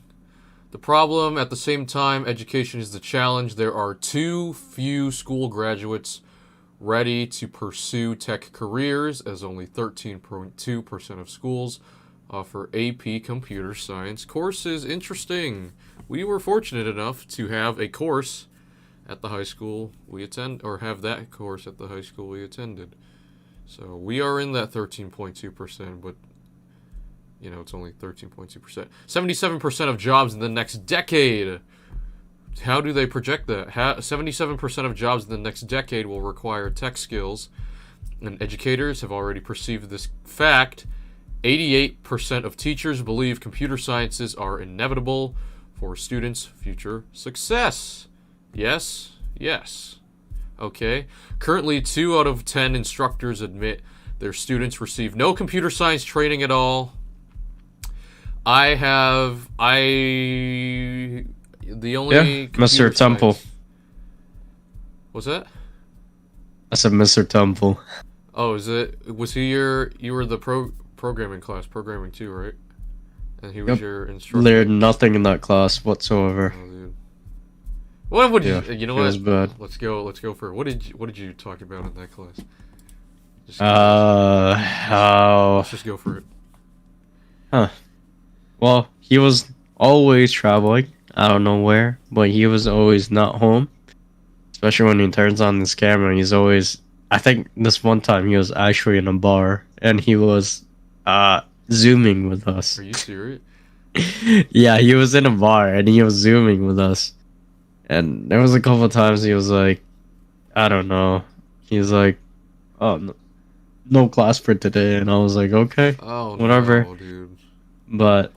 Speaker 1: the problem. At the same time, education is the challenge. There are too few school graduates ready to pursue tech careers, as only 13.2% of schools offer AP computer science courses. Interesting. We were fortunate enough to have a course at the high school we attend, or have that course at the high school we attended. So we are in that 13.2%, but you know, it's only 13.2%. 77% of jobs in the next decade. How do they project that? 77% of jobs in the next decade will require tech skills, and educators have already perceived this fact. 88% of teachers believe computer sciences are inevitable for students' future success. Yes, yes. Okay. Currently, 2 out of 10 instructors admit their students receive no computer science training at all. The only
Speaker 2: Mr. Temple.
Speaker 1: Science. What's that?
Speaker 2: I said Mr. Temple.
Speaker 1: Oh, was he you were the programming class, programming too, right? And he was your instructor.
Speaker 2: Learned nothing in that class whatsoever.
Speaker 1: Oh, dude. What would you know what?
Speaker 2: Was bad.
Speaker 1: Let's go for it. What did you talk about in that class? Let's just go for it.
Speaker 2: Huh. Well, he was always traveling. I don't know where, but he was always not home. Especially when he turns on this camera, he's always... I think this one time he was actually in a bar, and he was zooming with us.
Speaker 1: Are you serious?
Speaker 2: Yeah, he was in a bar, and he was zooming with us. And there was a couple of times he was like, I don't know. He was like, oh, no class for today. And I was like, okay, whatever.
Speaker 1: No, dude.
Speaker 2: But,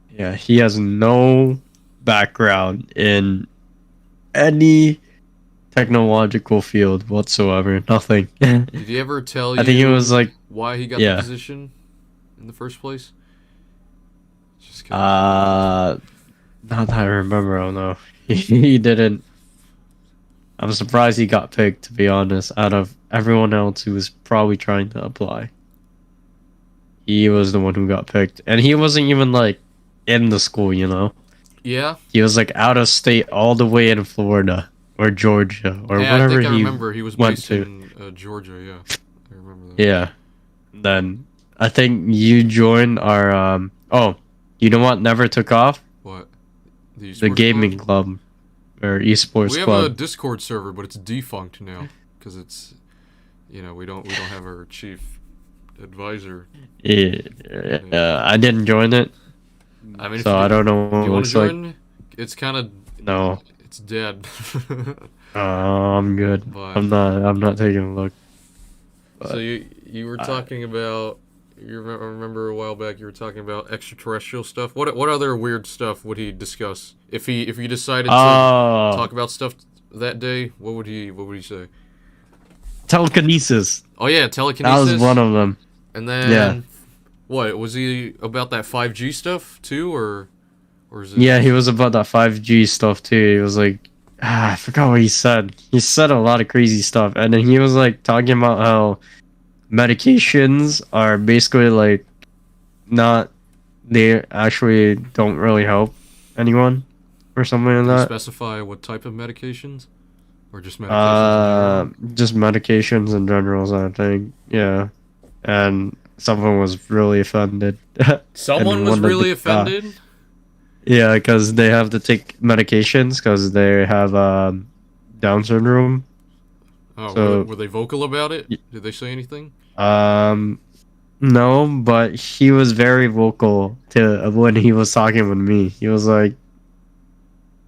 Speaker 2: yeah, he has no background in any technological field whatsoever. Nothing.
Speaker 1: Did he ever tell you
Speaker 2: I think it was like
Speaker 1: why he got the position in the first place? Just
Speaker 2: not that I remember, I don't know. He didn't. I'm surprised he got picked, to be honest, out of everyone else who was probably trying to apply. He was the one who got picked. And he wasn't even like in the school, you know?
Speaker 1: Yeah.
Speaker 2: He was like out of state, all the way in Florida or Georgia or whatever.
Speaker 1: I remember he was based in Georgia. Yeah, I remember that.
Speaker 2: Yeah. Then I think you joined our oh, you know what never took off?
Speaker 1: What?
Speaker 2: The gaming club or esports club.
Speaker 1: We have a Discord server, but it's defunct now because it's, you know, we don't have our chief advisor.
Speaker 2: Yeah, I didn't join it.
Speaker 1: I mean,
Speaker 2: so I don't know what
Speaker 1: you want
Speaker 2: it's
Speaker 1: to join? Like. It's kind of it's dead.
Speaker 2: I'm good. But, I'm not taking a look.
Speaker 1: But, so you were talking about, I remember a while back you were talking about extraterrestrial stuff. What other weird stuff would he discuss if he decided to talk about stuff that day? What would he say?
Speaker 2: Telekinesis.
Speaker 1: Oh yeah, telekinesis.
Speaker 2: That was one of them.
Speaker 1: And then what was he about that 5G stuff too, or is it?
Speaker 2: Yeah, he was about that 5G stuff too. He was like, I forgot what he said. He said a lot of crazy stuff, and then he was like talking about how medications are basically like they actually don't really help anyone or something like that.
Speaker 1: Specify what type of medications, or just medications?
Speaker 2: Just medications in general, I think. Yeah, and someone was really offended.
Speaker 1: Someone was really offended.
Speaker 2: Yeah, because they have to take medications because they have Down syndrome.
Speaker 1: Oh, so, were they vocal about it? Did they say anything?
Speaker 2: No, but he was very vocal when he was talking with me. He was like,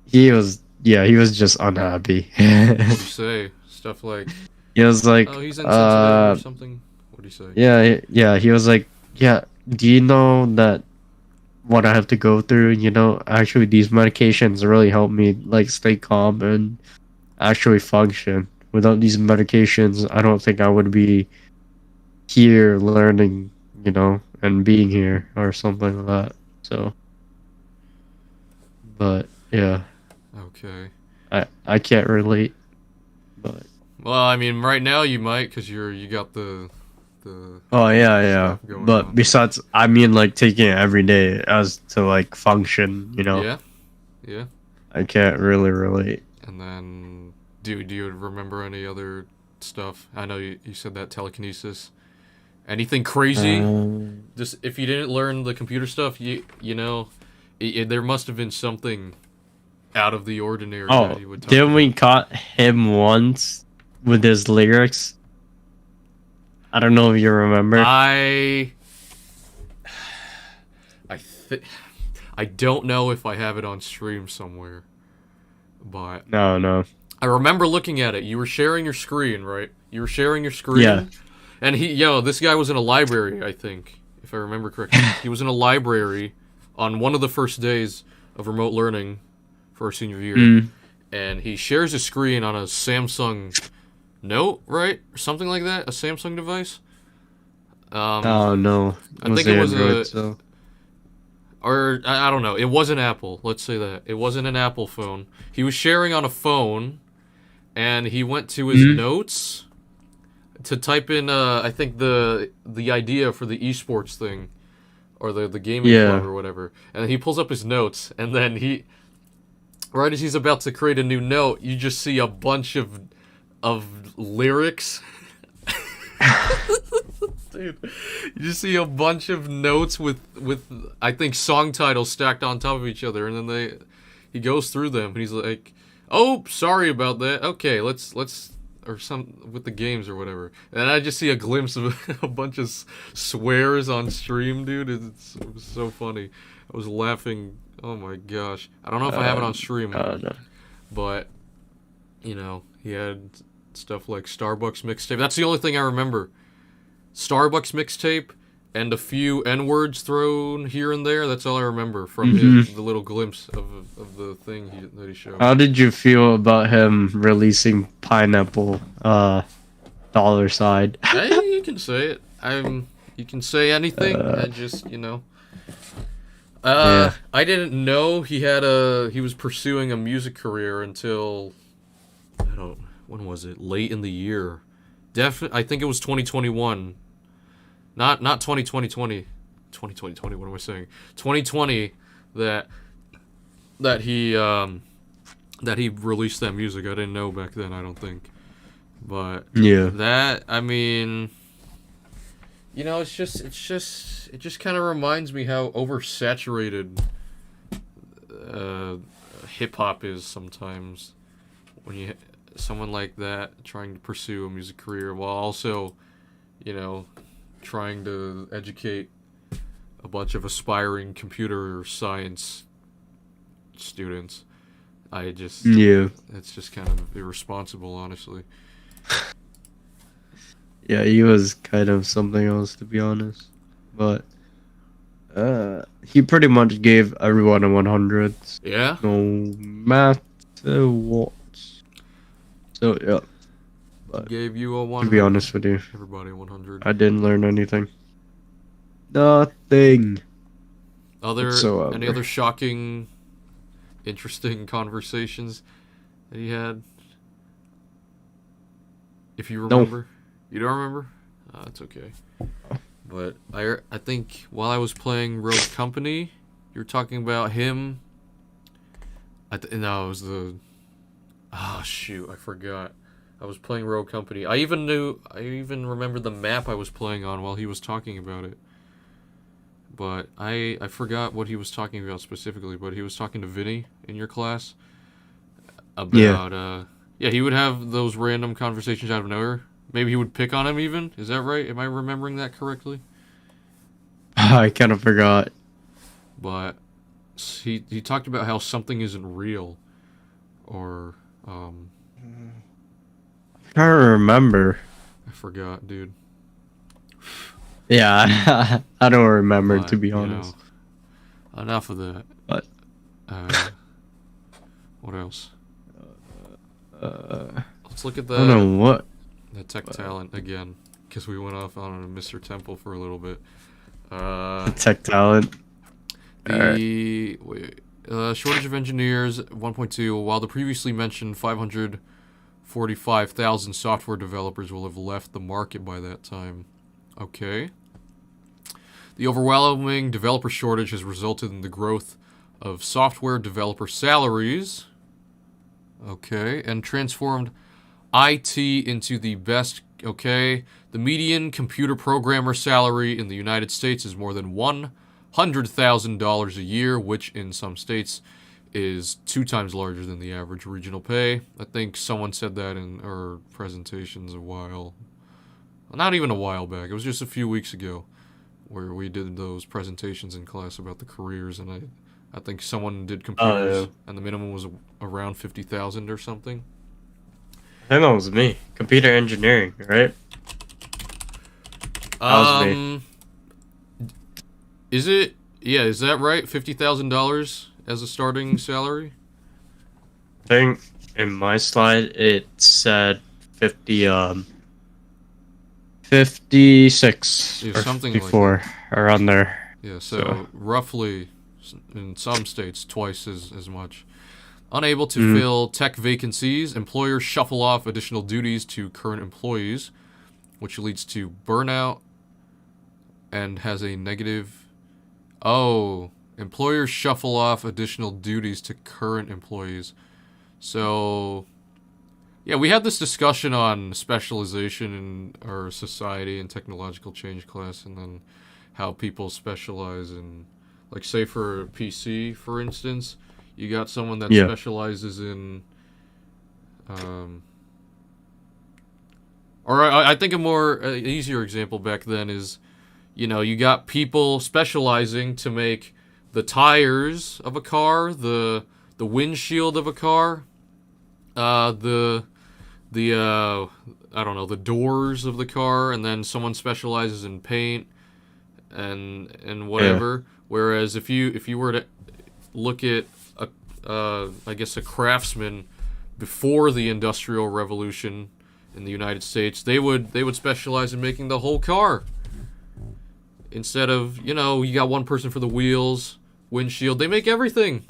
Speaker 2: he was just unhappy.
Speaker 1: What did you say? Stuff like,
Speaker 2: he was like,
Speaker 1: oh, he's insensitive or something. What did he say?
Speaker 2: Yeah, he was like, yeah, do you know that what I have to go through, you know, actually these medications really help me like stay calm and actually function. Without these medications, I don't think I would be here learning, you know, and being here or something like that. So, but yeah.
Speaker 1: Okay.
Speaker 2: I can't relate, but.
Speaker 1: Well, I mean, right now you might, because you got the
Speaker 2: oh yeah. But on. Besides, I mean, like taking it every day as to like function, you know.
Speaker 1: Yeah.
Speaker 2: I can't really relate.
Speaker 1: And then, do you remember any other stuff. I know you said that telekinesis. Anything crazy? Just if you didn't learn the computer stuff, you know, there must have been something out of the ordinary that he would talk
Speaker 2: didn't
Speaker 1: about.
Speaker 2: we caught him once with his lyrics? I don't know if you remember.
Speaker 1: I don't know if I have it on stream somewhere, but
Speaker 2: No.
Speaker 1: I remember looking at it. You were sharing your screen, right? You were sharing your screen.
Speaker 2: Yeah.
Speaker 1: And this guy was in a library, I think, if I remember correctly. He was in a library on one of the first days of remote learning for our senior year. And he shares his screen on a Samsung Note, right? Or something like that? A Samsung device?
Speaker 2: Oh, no.
Speaker 1: I think it was
Speaker 2: Android, so.
Speaker 1: Or, I don't know. It wasn't Apple. Let's say that. It wasn't an Apple phone. He was sharing on a phone, and he went to his notes to type in, I think, the idea for the esports thing, or the gaming club or whatever. And he pulls up his notes, and then right as he's about to create a new note, you just see a bunch of lyrics. Dude, you just see a bunch of notes with I think song titles stacked on top of each other, and then he goes through them and he's like, "Oh, sorry about that. Okay, let's or some with the games or whatever." And I just see a glimpse of a bunch of swears on stream, dude. It was so funny. I was laughing. Oh my gosh. I don't know if I have it on stream,
Speaker 2: No.
Speaker 1: but you know, he had stuff like Starbucks mixtape. That's the only thing I remember. Starbucks mixtape and a few N-words thrown here and there. That's all I remember from the little glimpse of the thing that he showed.
Speaker 2: How did you feel about him releasing Pineapple Dollar Sign?
Speaker 1: Hey, you can say it. You can say anything. I just, you know. I didn't know he was pursuing a music career until when was it? Late in the year. I think it was 2021. Not 2020. 2020, what am I saying? 2020 that he released that music. I didn't know back then, I don't think. But that, I mean, you know, it just kind of reminds me how oversaturated hip hop is sometimes when you someone like that trying to pursue a music career while also, you know, trying to educate a bunch of aspiring computer science students. It's just kind of irresponsible, honestly.
Speaker 2: Yeah, he was kind of something else, to be honest. But he pretty much gave everyone a 100.
Speaker 1: Yeah?
Speaker 2: No matter what. So, yeah. But
Speaker 1: gave you a 100.
Speaker 2: to be honest with you,
Speaker 1: everybody 100.
Speaker 2: I didn't learn anything. Nothing.
Speaker 1: Any other shocking, interesting conversations that he had? If you remember?
Speaker 2: No.
Speaker 1: You don't remember? It's okay. But I think while I was playing Rogue Company, you were talking about him. No, it was the... Oh, shoot, I forgot. I was playing Rogue Company. I even remembered the map I was playing on while he was talking about it. But I forgot what he was talking about specifically, but he was talking to Vinny in your class about, he would have those random conversations out of nowhere. Maybe he would pick on him even? Is that right? Am I remembering that correctly?
Speaker 2: I kind of forgot.
Speaker 1: But he talked about how something isn't real. Or,
Speaker 2: I can't remember.
Speaker 1: I forgot, dude.
Speaker 2: Yeah, I don't remember, to be honest.
Speaker 1: Know, enough of that.
Speaker 2: But
Speaker 1: what else? Let's look at
Speaker 2: I don't know what.
Speaker 1: The tech talent again, because we went off on a Mr. Temple for a little bit.
Speaker 2: Tech talent.
Speaker 1: Shortage of engineers 1.2. While the previously mentioned 545,000 software developers will have left the market by that time. Okay. The overwhelming developer shortage has resulted in the growth of software developer salaries. Okay. And transformed IT into the best. Okay, the median computer programmer salary in the United States is more than $100,000 a year, which in some states is 2 times larger than the average regional pay. I think someone said that in our presentations a while, not even a while back. It was just a few weeks ago where we did those presentations in class about the careers, and I think someone did computers, and the minimum was around 50,000 or something.
Speaker 2: I think that was me. Computer engineering, right? That was me.
Speaker 1: Is it? Yeah, is that right? $50,000 as a starting salary?
Speaker 2: I think in my slide it said 56
Speaker 1: Yeah,
Speaker 2: or
Speaker 1: something
Speaker 2: 54
Speaker 1: like that.
Speaker 2: around there.
Speaker 1: Yeah, so roughly, in some states, twice as much. Unable to fill tech vacancies, employers shuffle off additional duties to current employees, which leads to burnout and has a negative... Oh, employers shuffle off additional duties to current employees. So, yeah, we had this discussion on specialization in our society and technological change class, and then how people specialize in, like, say for PC, for instance, you got someone that specializes in, or I think a more easier example back then is, you know, you got people specializing to make the tires of a car, the windshield of a car, the I don't know, the doors of the car, and then someone specializes in paint and whatever. Whereas if you were to look at I guess a craftsman before the Industrial Revolution in the United States, they would specialize in making the whole car. Instead of, you know, you got one person for the wheels, windshield. They make everything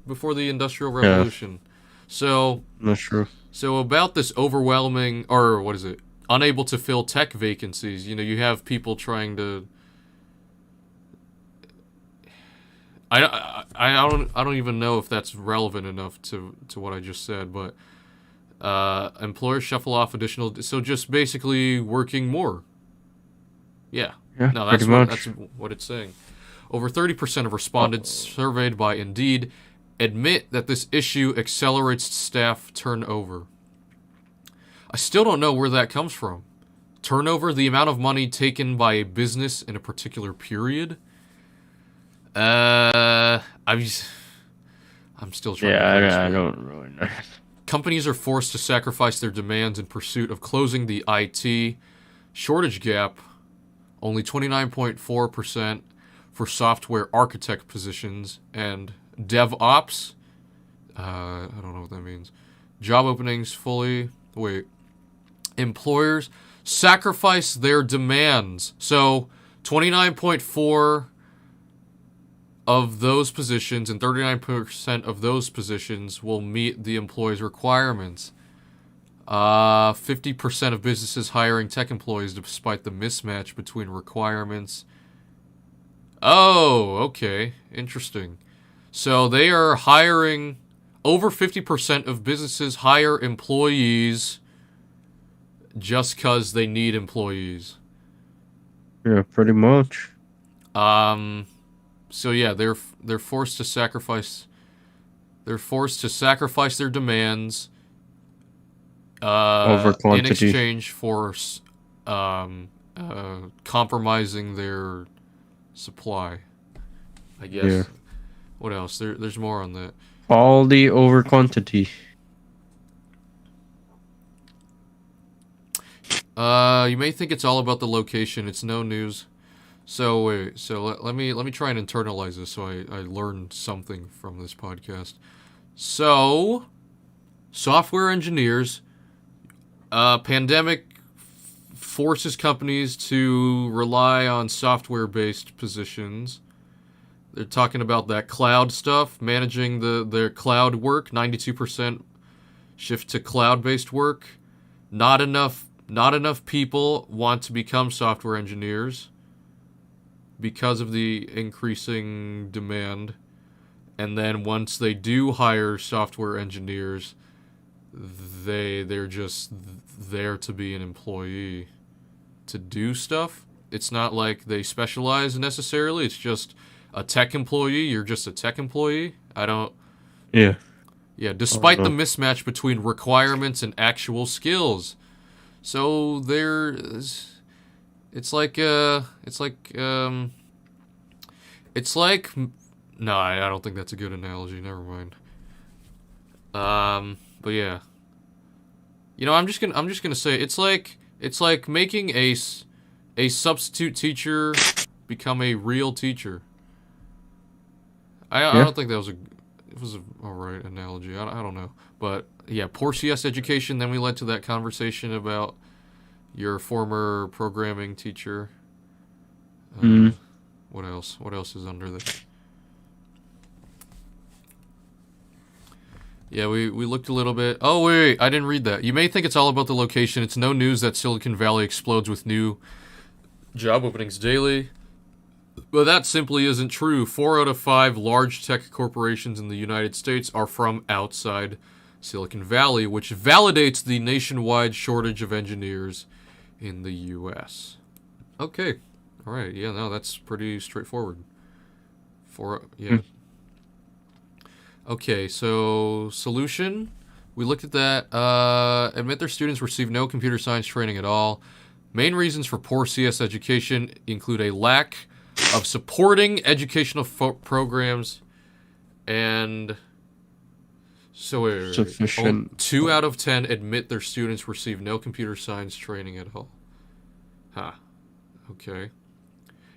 Speaker 1: before the Industrial Revolution. So
Speaker 2: that's true.
Speaker 1: So about this overwhelming, or what is it? Unable to fill tech vacancies. You know, you have people trying to. I don't even know if that's relevant enough to what I just said, but employers shuffle off additional. So just basically working more. Yeah.
Speaker 2: Yeah,
Speaker 1: No, that's
Speaker 2: that's
Speaker 1: what it's saying. Over 30% of respondents surveyed by Indeed admit that this issue accelerates staff turnover. I still don't know where that comes from. Turnover, the amount of money taken by a business in a particular period. I'm still trying.
Speaker 2: Yeah, I don't really know.
Speaker 1: Companies are forced to sacrifice their demands in pursuit of closing the IT shortage gap. Only 29.4% for software architect positions and DevOps. I don't know what that means. Job openings fully. Wait. Employers sacrifice their demands. So 29.4 of those positions and 39% of those positions will meet the employee's requirements. 50% of businesses hiring tech employees despite the mismatch between requirements. Oh, okay. Interesting. So they are hiring, over 50% of businesses hire employees just because they need employees.
Speaker 2: Yeah, pretty much.
Speaker 1: So yeah, they're forced to sacrifice. They're forced to sacrifice their demands
Speaker 2: Over quantity.
Speaker 1: in exchange for compromising their supply, I guess.
Speaker 2: Yeah.
Speaker 1: What else? There's more on that.
Speaker 2: Quality over quantity.
Speaker 1: You may think it's all about the location. It's no news. So wait. So let me try and internalize this so I learned something from this podcast. So, software engineers. Pandemic forces companies to rely on software-based positions. They're talking about that cloud stuff, managing their cloud work. 92% shift to cloud-based work. Not enough people want to become software engineers because of the increasing demand. And then once they do hire software engineers, they're just there to be an employee to do stuff. It's not like they specialize necessarily. It's just a tech employee. You're just a tech employee. I don't.
Speaker 2: Yeah.
Speaker 1: Yeah, despite the mismatch between requirements and actual skills. So there's, it's like no, I don't think that's a good analogy. Never mind. But yeah, I'm just gonna say it's like making a substitute teacher become a real teacher. I don't think that was an alright analogy. I don't know. But yeah, poor CS education. Then we led to that conversation about your former programming teacher. What else? What else is under this? Yeah, we looked a little bit. Oh, wait, I didn't read that. You may think it's all about the location. It's no news that Silicon Valley explodes with new job openings daily. But that simply isn't true. 4 out of 5 large tech corporations in the United States are from outside Silicon Valley, which validates the nationwide shortage of engineers in the U.S. Okay. All right. Yeah, no, that's pretty straightforward. Okay, so solution. We looked at that. Admit their students receive no computer science training at all. Main reasons for poor CS education include a lack of supporting educational programs and
Speaker 2: sufficient.
Speaker 1: 2 out of 10 admit their students receive no computer science training at all. Okay.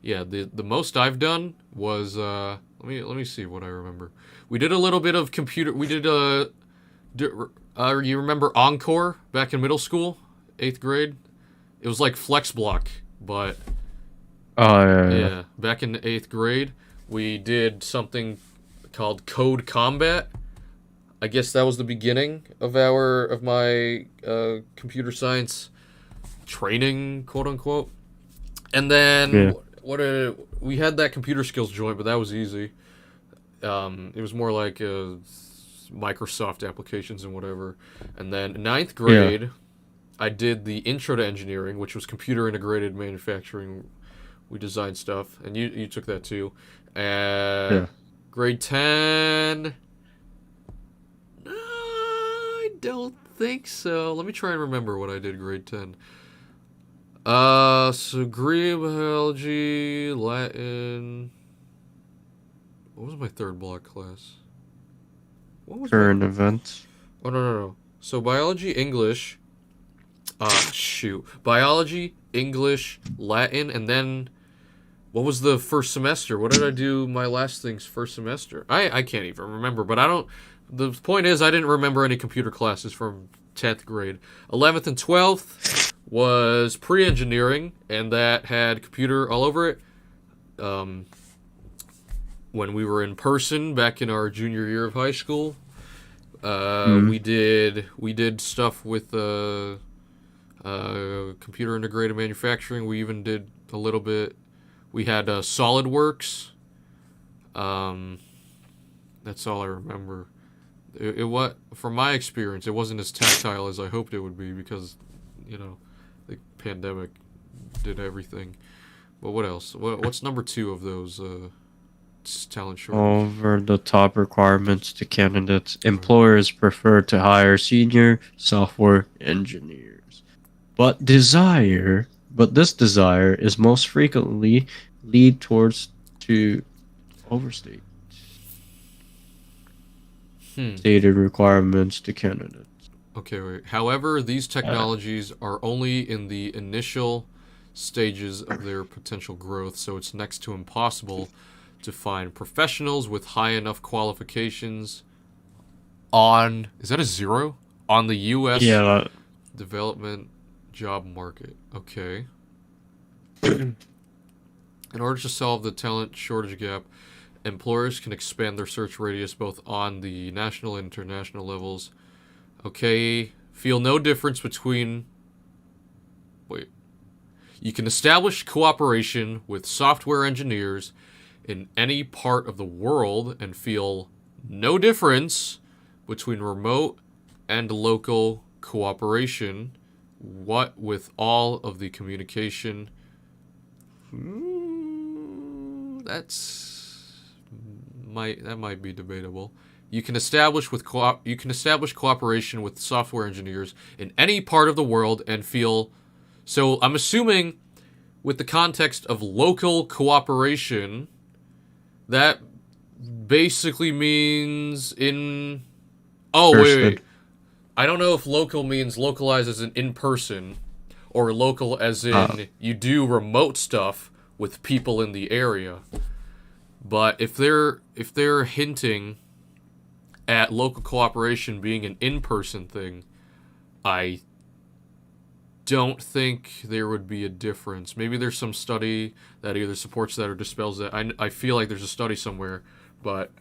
Speaker 1: Yeah, the most I've done was let me see what I remember. We did a little bit of computer. We did you remember Encore back in middle school, 8th grade? It was like Flex Block, but yeah. Back in the 8th grade, we did something called Code Combat. I guess that was the beginning of my computer science training, quote unquote. And then we had that computer skills joint, but that was easy. It was more like Microsoft applications and whatever. And then 9th grade, I did the Intro to Engineering, which was computer integrated manufacturing. We designed stuff, and you took that too. Grade 10, I don't think so. Let me try and remember what I did grade 10. So Greek, biology, Latin. What was my 3rd block class? What was
Speaker 2: current events?
Speaker 1: Oh, no. So biology, English. Biology, English, Latin, and then what was the first semester? What did I do my last thing's first semester? I can't even remember, but the point is I didn't remember any computer classes from 10th grade. 11th and 12th was pre-engineering, and that had computer all over it. When we were in person back in our junior year of high school, we did stuff with computer integrated manufacturing. We even did a little bit. We had SolidWorks. That's all I remember. It was, from my experience, it wasn't as tactile as I hoped it would be because, the pandemic did everything. But what else? What's number 2 of those talent shortages?
Speaker 2: Over the top requirements to candidates, employers prefer to hire senior software engineers. But this desire is most frequently lead towards to overstate stated requirements to candidates.
Speaker 1: Okay, wait. However, these technologies are only in the initial stages of their potential growth, so it's next to impossible to find professionals with high enough qualifications on, is that a 0? On the U.S. development job market. Okay. In order to solve the talent shortage gap, employers can expand their search radius both on the national and international levels. Okay. Feel no difference between... Wait. You can establish cooperation with software engineers in any part of the world and feel no difference between remote and local cooperation. What with all of the communication? That might be debatable. You can establish cooperation with software engineers in any part of the world and feel. So I'm assuming, with the context of local cooperation, that basically means in. Oh wait. I don't know if local means localized as in person, or local as in you do remote stuff with people in the area. But if they're hinting at local cooperation being an in-person thing, I don't think there would be a difference. Maybe there's some study that either supports that or dispels that. I feel like there's a study somewhere, but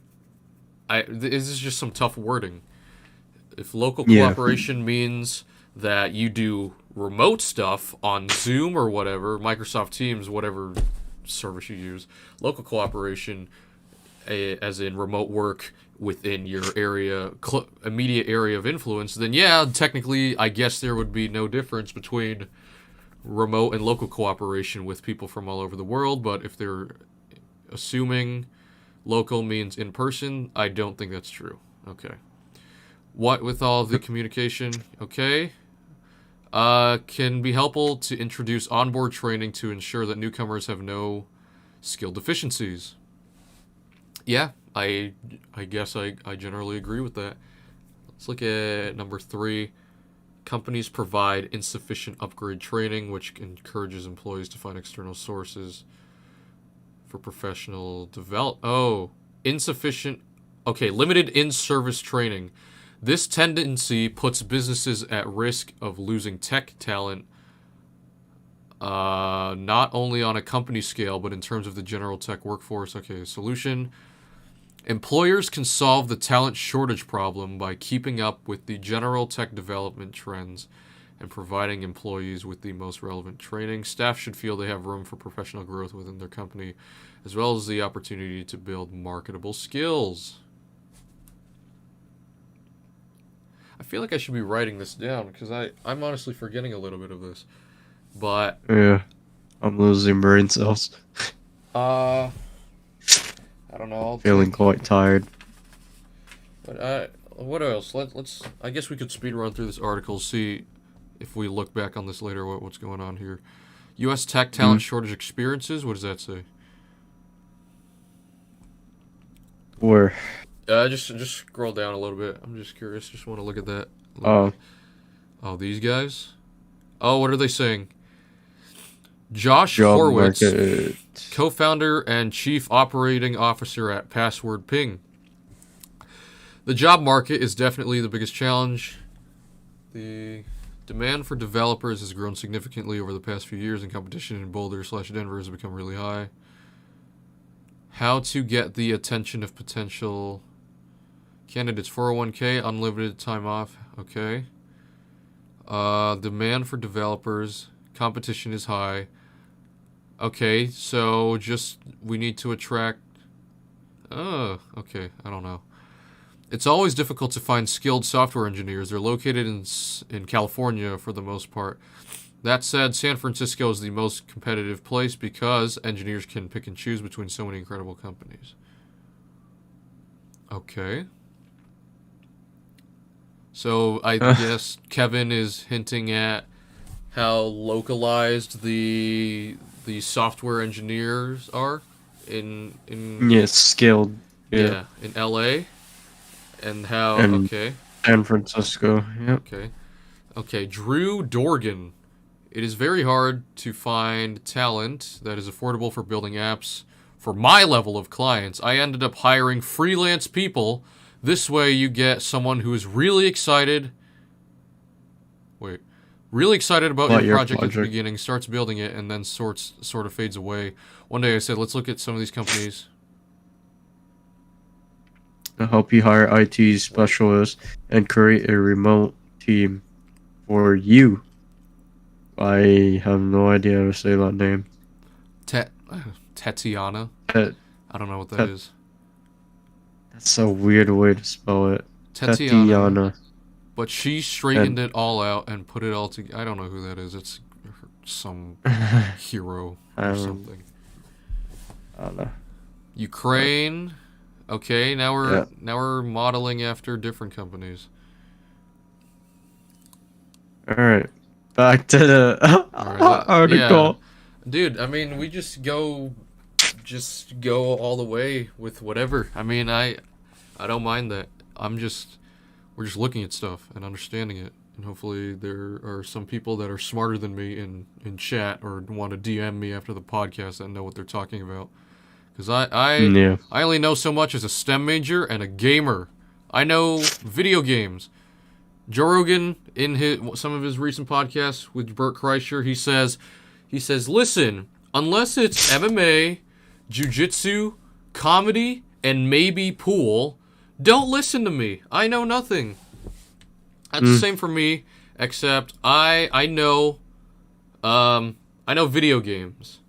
Speaker 1: this is just some tough wording. If local cooperation means that you do remote stuff on Zoom or whatever, Microsoft Teams, whatever service you use, local cooperation, as in remote work within your area, immediate area of influence, then yeah, technically, I guess there would be no difference between remote and local cooperation with people from all over the world. But if they're assuming local means in person, I don't think that's true. Okay. What with all the communication? Okay. Can be helpful to introduce onboard training to ensure that newcomers have no skill deficiencies. Yeah, I guess I generally agree with that. Let's look at number 3. Companies provide insufficient upgrade training, which encourages employees to find external sources for professional insufficient. Okay, limited in-service training. This tendency puts businesses at risk of losing tech talent, not only on a company scale, but in terms of the general tech workforce. Okay, solution. Employers can solve the talent shortage problem by keeping up with the general tech development trends and providing employees with the most relevant training. Staff should feel they have room for professional growth within their company, as well as the opportunity to build marketable skills. I feel like I should be writing this down because I'm honestly forgetting a little bit of this. But
Speaker 2: yeah, I'm losing brain cells.
Speaker 1: I don't know.
Speaker 2: Feeling quite tired.
Speaker 1: But what else? Let's. I guess we could speed run through this article, see if we look back on this later. What's going on here? U.S. tech talent shortage experiences. What does that say?
Speaker 2: Where?
Speaker 1: Just scroll down a little bit. I'm just curious. Just want to look at that.
Speaker 2: Oh,
Speaker 1: these guys. Oh, what are they saying? Josh Horwitz, co-founder and chief operating officer at Password Ping. The job market is definitely the biggest challenge. The demand for developers has grown significantly over the past few years, and competition in Boulder/Denver has become really high. How to get the attention of potential candidates. 401k, unlimited time off. Okay. Demand for developers. Competition is high. Okay, so we need to attract. Okay, I don't know. It's always difficult to find skilled software engineers. They're located in California for the most part. That said, San Francisco is the most competitive place because engineers can pick and choose between so many incredible companies. Okay. So I guess Kevin is hinting at how localized the software engineers are in
Speaker 2: skilled.
Speaker 1: Yeah, in LA, and how
Speaker 2: San Francisco. Yep.
Speaker 1: Okay. Drew Dorgan. It is very hard to find talent that is affordable for building apps for my level of clients. I ended up hiring freelance people. This way you get someone who is really excited. Really excited about your project at the beginning, starts building it, and then sort of fades away. One day I said, let's look at some of these companies.
Speaker 2: To help you hire IT specialists and create a remote team for you. I have no idea how to say that name.
Speaker 1: Tatiana? I don't know what that is.
Speaker 2: That's a weird way to spell it.
Speaker 1: Tatiana. But she straightened it all out and put it all together. I don't know who that is. It's some hero or something.
Speaker 2: I don't know.
Speaker 1: Ukraine. Okay, now we're modeling after different companies.
Speaker 2: All right, back to the article.
Speaker 1: Yeah. Dude, I mean, we just go all the way with whatever. I mean, I don't mind that. We're just looking at stuff and understanding it, and hopefully there are some people that are smarter than me in chat or want to DM me after the podcast that know what they're talking about. Because I only know so much as a STEM major and a gamer. I know video games. Joe Rogan, in some of his recent podcasts with Bert Kreischer, he says, listen, unless it's MMA, jiu-jitsu, comedy, and maybe pool, don't listen to me. I know nothing. That's the same for me, except I know video games.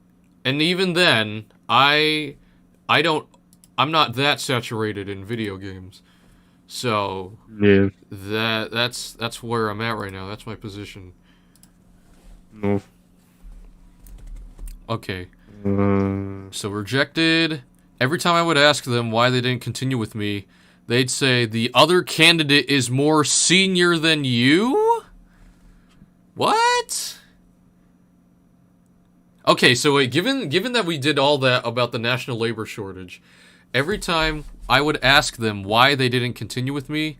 Speaker 1: And even then, I'm not that saturated in video games. So that's where I'm at right now. That's my position.
Speaker 2: No.
Speaker 1: Okay. So rejected. Every time I would ask them why they didn't continue with me, they'd say the other candidate is more senior than you? What? Okay, so wait, given that we did all that about the national labor shortage, every time I would ask them why they didn't continue with me,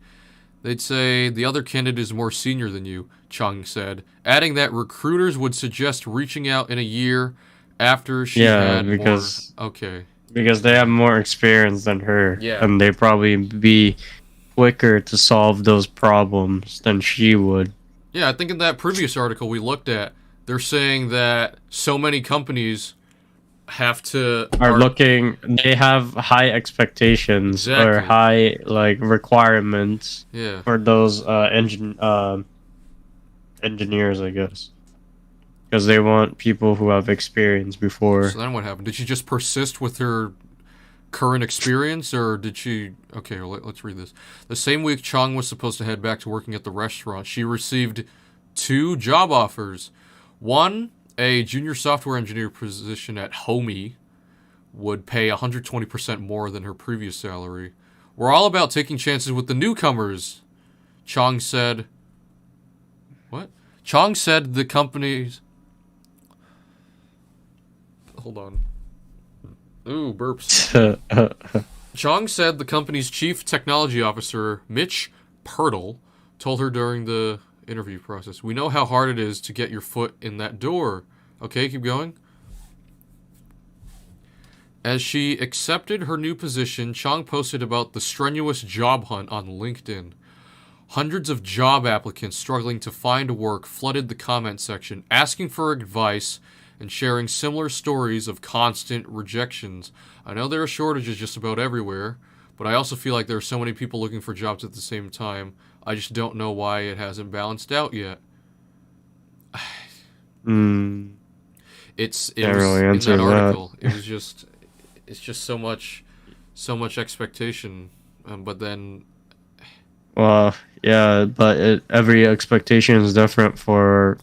Speaker 1: they'd say the other candidate is more senior than you, Chung said, adding that recruiters would suggest reaching out in a year after she had more... Okay.
Speaker 2: Because they have more experience than her.
Speaker 1: Yeah.
Speaker 2: And they'd probably be quicker to solve those problems than she would.
Speaker 1: Yeah, I think in that previous article we looked at, they're saying that so many companies
Speaker 2: they have high expectations or high requirements for those engineers, I guess. Because they want people who have experience before.
Speaker 1: So then what happened? Did she just persist with her current experience, or did she... Okay, let's read this. The same week Chong was supposed to head back to working at the restaurant, she received 2 job offers. One, a junior software engineer position at Homey, would pay 120% more than her previous salary. We're all about taking chances with the newcomers, Chong said. What? Chong said the company's... Hold on. Ooh, burps. Chong said the company's chief technology officer, Mitch Pirtle, told her during the interview process, "We know how hard it is to get your foot in that door." Okay, keep going. As she accepted her new position, Chong posted about the strenuous job hunt on LinkedIn. Hundreds of job applicants struggling to find work flooded the comment section, asking for advice and sharing similar stories of constant rejections. I know there are shortages just about everywhere, but I also feel like there are so many people looking for jobs at the same time. I just don't know why it hasn't balanced out yet. It
Speaker 2: Can't
Speaker 1: was
Speaker 2: really
Speaker 1: in
Speaker 2: answer
Speaker 1: that article.
Speaker 2: that.
Speaker 1: It's just so much expectation, but then.
Speaker 2: Well, yeah, but every expectation is different for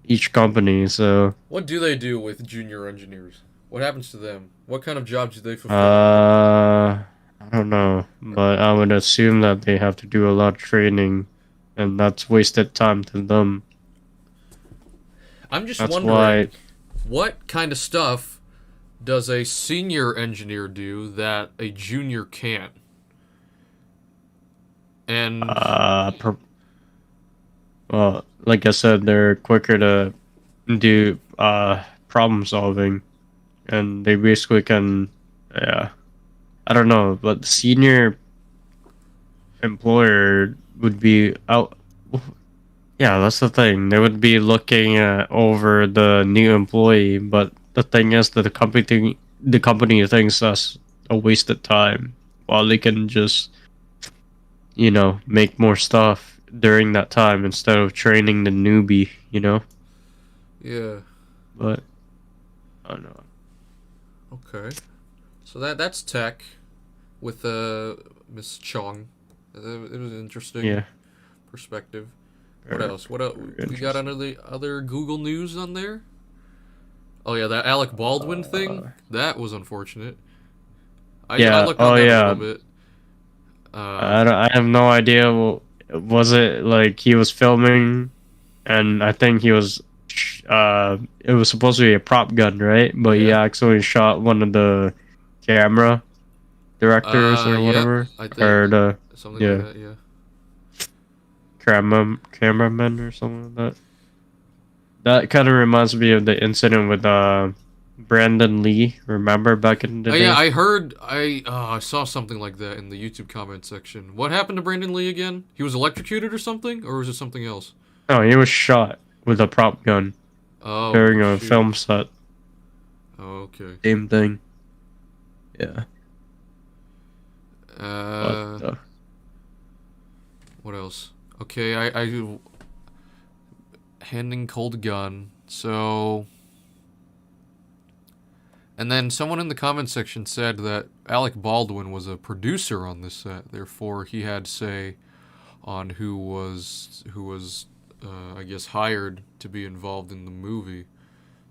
Speaker 2: each company, so...
Speaker 1: What do they do with junior engineers? What happens to them? What kind of jobs do they fulfill?
Speaker 2: I don't know, but I would assume that they have to do a lot of training, and that's wasted time to them.
Speaker 1: I'm just wondering, what kind of stuff does a senior engineer do that a junior can't? And
Speaker 2: well, like I said, they're quicker to do problem solving, and they basically can, I don't know, but the senior employer would be out. Yeah, that's the thing. They would be looking over the new employee, but the thing is that the company thinks that's a wasted time, while they can just, make more stuff during that time instead of training the newbie,
Speaker 1: Yeah.
Speaker 2: But I don't know.
Speaker 1: Okay. So that's tech with Miss Chong. It was interesting.
Speaker 2: Yeah.
Speaker 1: perspective. What else? What else? We got under the other Google News on there? Oh yeah, that Alec Baldwin thing. That was unfortunate. I looked on that a little bit.
Speaker 2: I have no idea. Was it like he was filming, and I think he was. It was supposed to be a prop gun, right? But he actually shot one of the camera directors or whatever,
Speaker 1: I think.
Speaker 2: or the
Speaker 1: something like that. Yeah.
Speaker 2: Cameraman or something like that. That kind of reminds me of the incident with Brandon Lee. Remember back in the day?
Speaker 1: Yeah, I heard. I saw something like that in the YouTube comment section. What happened to Brandon Lee again? He was electrocuted or something, or was it something else?
Speaker 2: No, he was shot with a prop gun during a film set.
Speaker 1: Oh, okay.
Speaker 2: Same thing. Yeah.
Speaker 1: What else? Okay, I handing cold gun. So, and then someone in the comment section said that Alec Baldwin was a producer on this set, therefore he had say on who was I guess hired to be involved in the movie.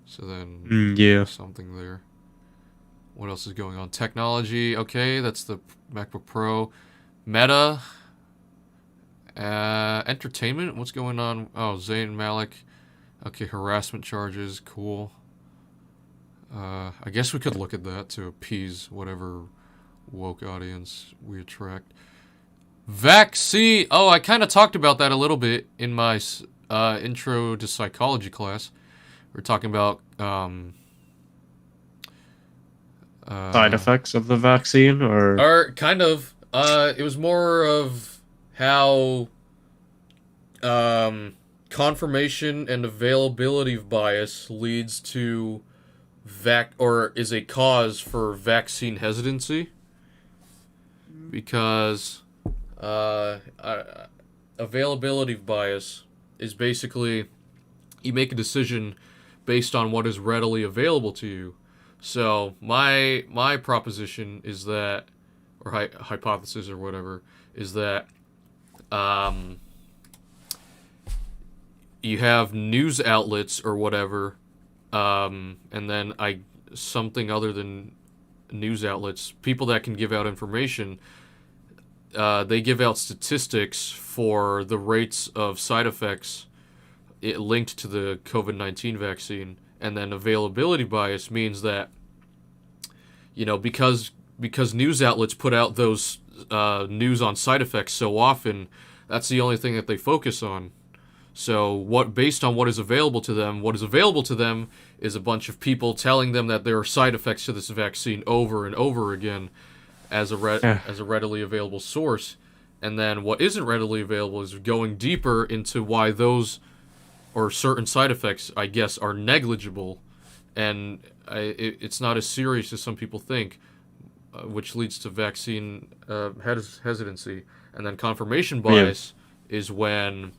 Speaker 1: So then something there. What else is going on? Technology. Okay, that's the MacBook Pro. Meta. Entertainment. What's going on? Oh, Zayn Malik. Okay, harassment charges. Cool. I guess we could look at that to appease whatever woke audience we attract. Vaccine. Oh, I kind of talked about that a little bit in my intro to psychology class. We're talking about
Speaker 2: side effects of the vaccine,
Speaker 1: or kind of. It was more of how confirmation and availability of bias leads to or is a cause for vaccine hesitancy, because availability of bias is basically you make a decision based on what is readily available to you. So my proposition is that, or hypothesis or whatever, is that you have news outlets or whatever, and then something other than news outlets, people that can give out information. They give out statistics for the rates of side effects linked to the COVID-19 vaccine, and then availability bias means that, because news outlets put out those news on side effects so often, that's the only thing that they focus on. So based on what is available to them is a bunch of people telling them that there are side effects to this vaccine over and over again as a readily available source. And then what isn't readily available is going deeper into why those or certain side effects, I guess, are negligible, and it's not as serious as some people think, which leads to vaccine hesitancy. And then confirmation bias is when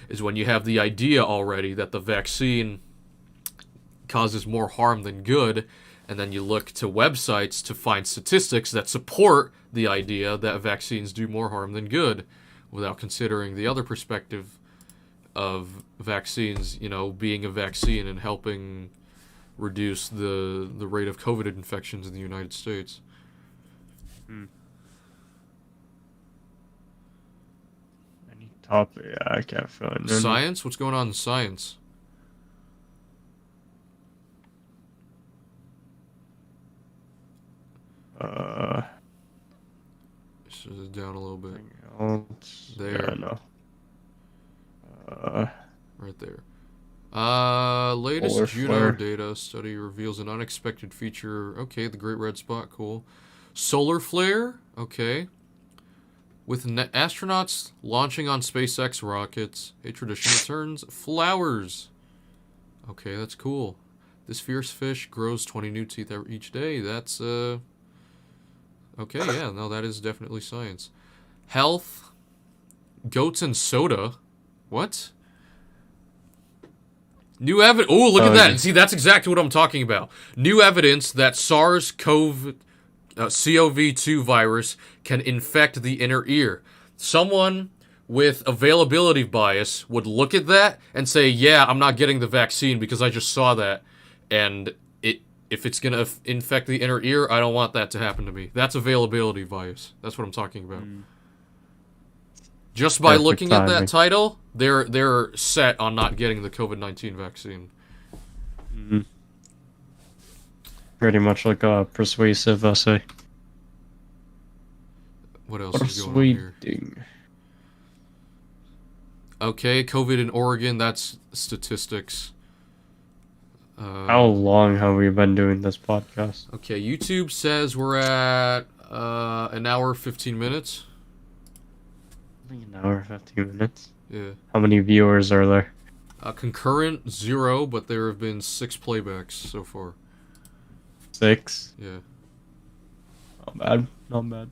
Speaker 1: you have the idea already that the vaccine causes more harm than good, and then you look to websites to find statistics that support the idea that vaccines do more harm than good, without considering the other perspective of vaccines, being a vaccine and helping reduce the rate of COVID infections in the United States.
Speaker 2: Any topic? Yeah, I can't find it.
Speaker 1: Science? What's going on in science? This is down a little bit. There.
Speaker 2: Yeah, no.
Speaker 1: Right there. Latest Juno data study reveals an unexpected feature. Okay, the Great Red Spot, cool. Solar flare, okay. With astronauts launching on SpaceX rockets, a tradition returns. Flowers. Okay, that's cool. This fierce fish grows 20 new teeth each day. That's, okay, yeah, no, that is definitely science. Health. Goats and soda. What? New evidence. Oh, look at that. See, that's exactly what I'm talking about. New evidence that SARS-CoV-2 virus can infect the inner ear. Someone with availability bias would look at that and say, yeah, I'm not getting the vaccine because I just saw that. And if it's going to infect the inner ear, I don't want that to happen to me. That's availability bias. That's what I'm talking about. Just by looking at that title, they're set on not getting the COVID-19 vaccine.
Speaker 2: Mm-hmm. Pretty much like a persuasive essay.
Speaker 1: What else is going on here? Okay, COVID in Oregon, that's statistics.
Speaker 2: How long have we been doing this podcast?
Speaker 1: Okay, YouTube says we're at an hour, 15 minutes.
Speaker 2: An hour, 15 minutes?
Speaker 1: Yeah.
Speaker 2: How many viewers are there?
Speaker 1: Concurrent, 0, but there have been 6 playbacks so far.
Speaker 2: 6?
Speaker 1: Yeah.
Speaker 2: Not bad. Not bad.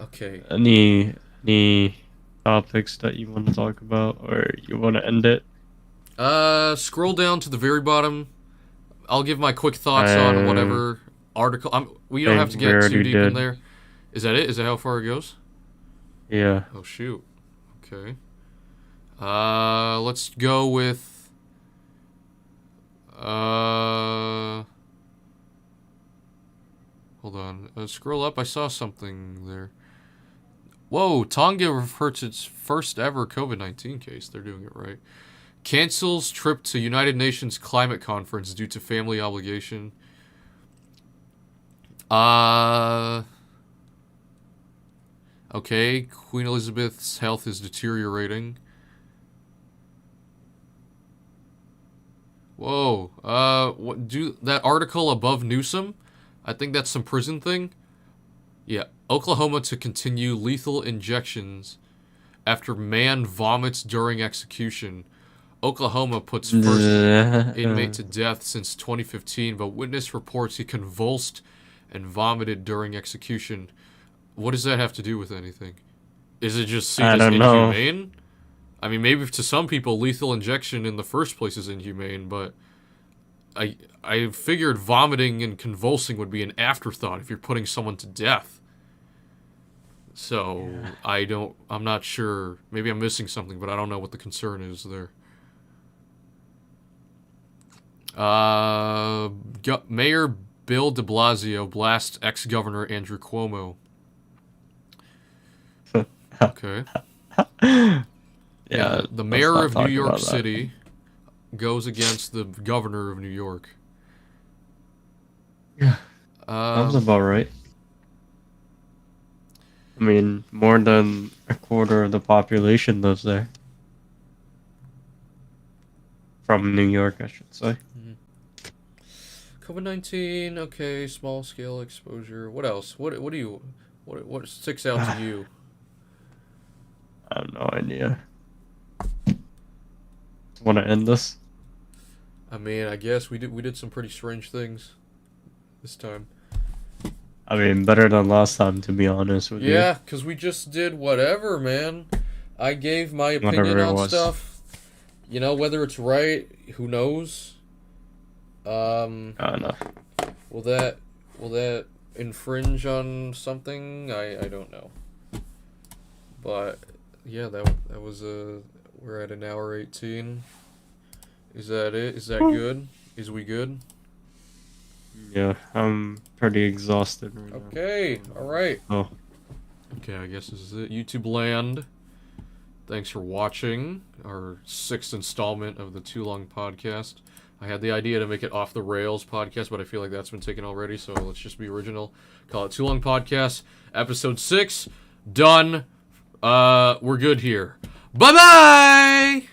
Speaker 1: Okay.
Speaker 2: Any topics that you want to talk about, or you want to end it?
Speaker 1: Scroll down to the very bottom. I'll give my quick thoughts on whatever article. We don't have to get too deep in there. Is that it? Is that how far it goes?
Speaker 2: Yeah.
Speaker 1: Oh, shoot. Okay. Let's go with... Hold on. Scroll up. I saw something there. Whoa, Tonga reports its first ever COVID-19 case. They're doing it right. Cancels trip to United Nations climate conference due to family obligation. Okay, Queen Elizabeth's health is deteriorating. Whoa, that article above Newsom? I think that's some prison thing. Yeah, Oklahoma to continue lethal injections after man vomits during execution. Oklahoma puts first inmate to death since 2015, but witness reports he convulsed and vomited during execution. What does that have to do with anything? Is it just seen as inhumane? I mean, maybe to some people, lethal injection in the first place is inhumane, but I figured vomiting and convulsing would be an afterthought if you're putting someone to death. So, yeah. I'm not sure. Maybe I'm missing something, but I don't know what the concern is there. Mayor Bill de Blasio blasts ex-governor Andrew Cuomo. Okay. Yeah, the mayor of New York City goes against the governor of New York.
Speaker 2: Yeah. Sounds about right. I mean, more than a quarter of the population lives there. From New York, I should say.
Speaker 1: COVID-19, okay, small scale exposure. What else? What sticks out to you?
Speaker 2: I have no idea. Want to end this?
Speaker 1: I mean, I guess we did some pretty strange things this time.
Speaker 2: I mean, better than last time, to be honest with you.
Speaker 1: Yeah, because we just did whatever, man. I gave my opinion on stuff. You know, whether it's right, who knows?
Speaker 2: I don't know.
Speaker 1: Will that infringe on something? I don't know. But yeah, that was we're at an hour 18. Is that it? Is that good? Is we good?
Speaker 2: Yeah, I'm pretty exhausted right now.
Speaker 1: Okay, alright.
Speaker 2: Oh.
Speaker 1: Okay, I guess this is it. YouTube land. Thanks for watching our 6th installment of the Tulung podcast. I had the idea to make it Off the Rails podcast, but I feel like that's been taken already, so let's just be original. Call it Tulung Podcast, episode 6. Done. We're good here. Bye-bye!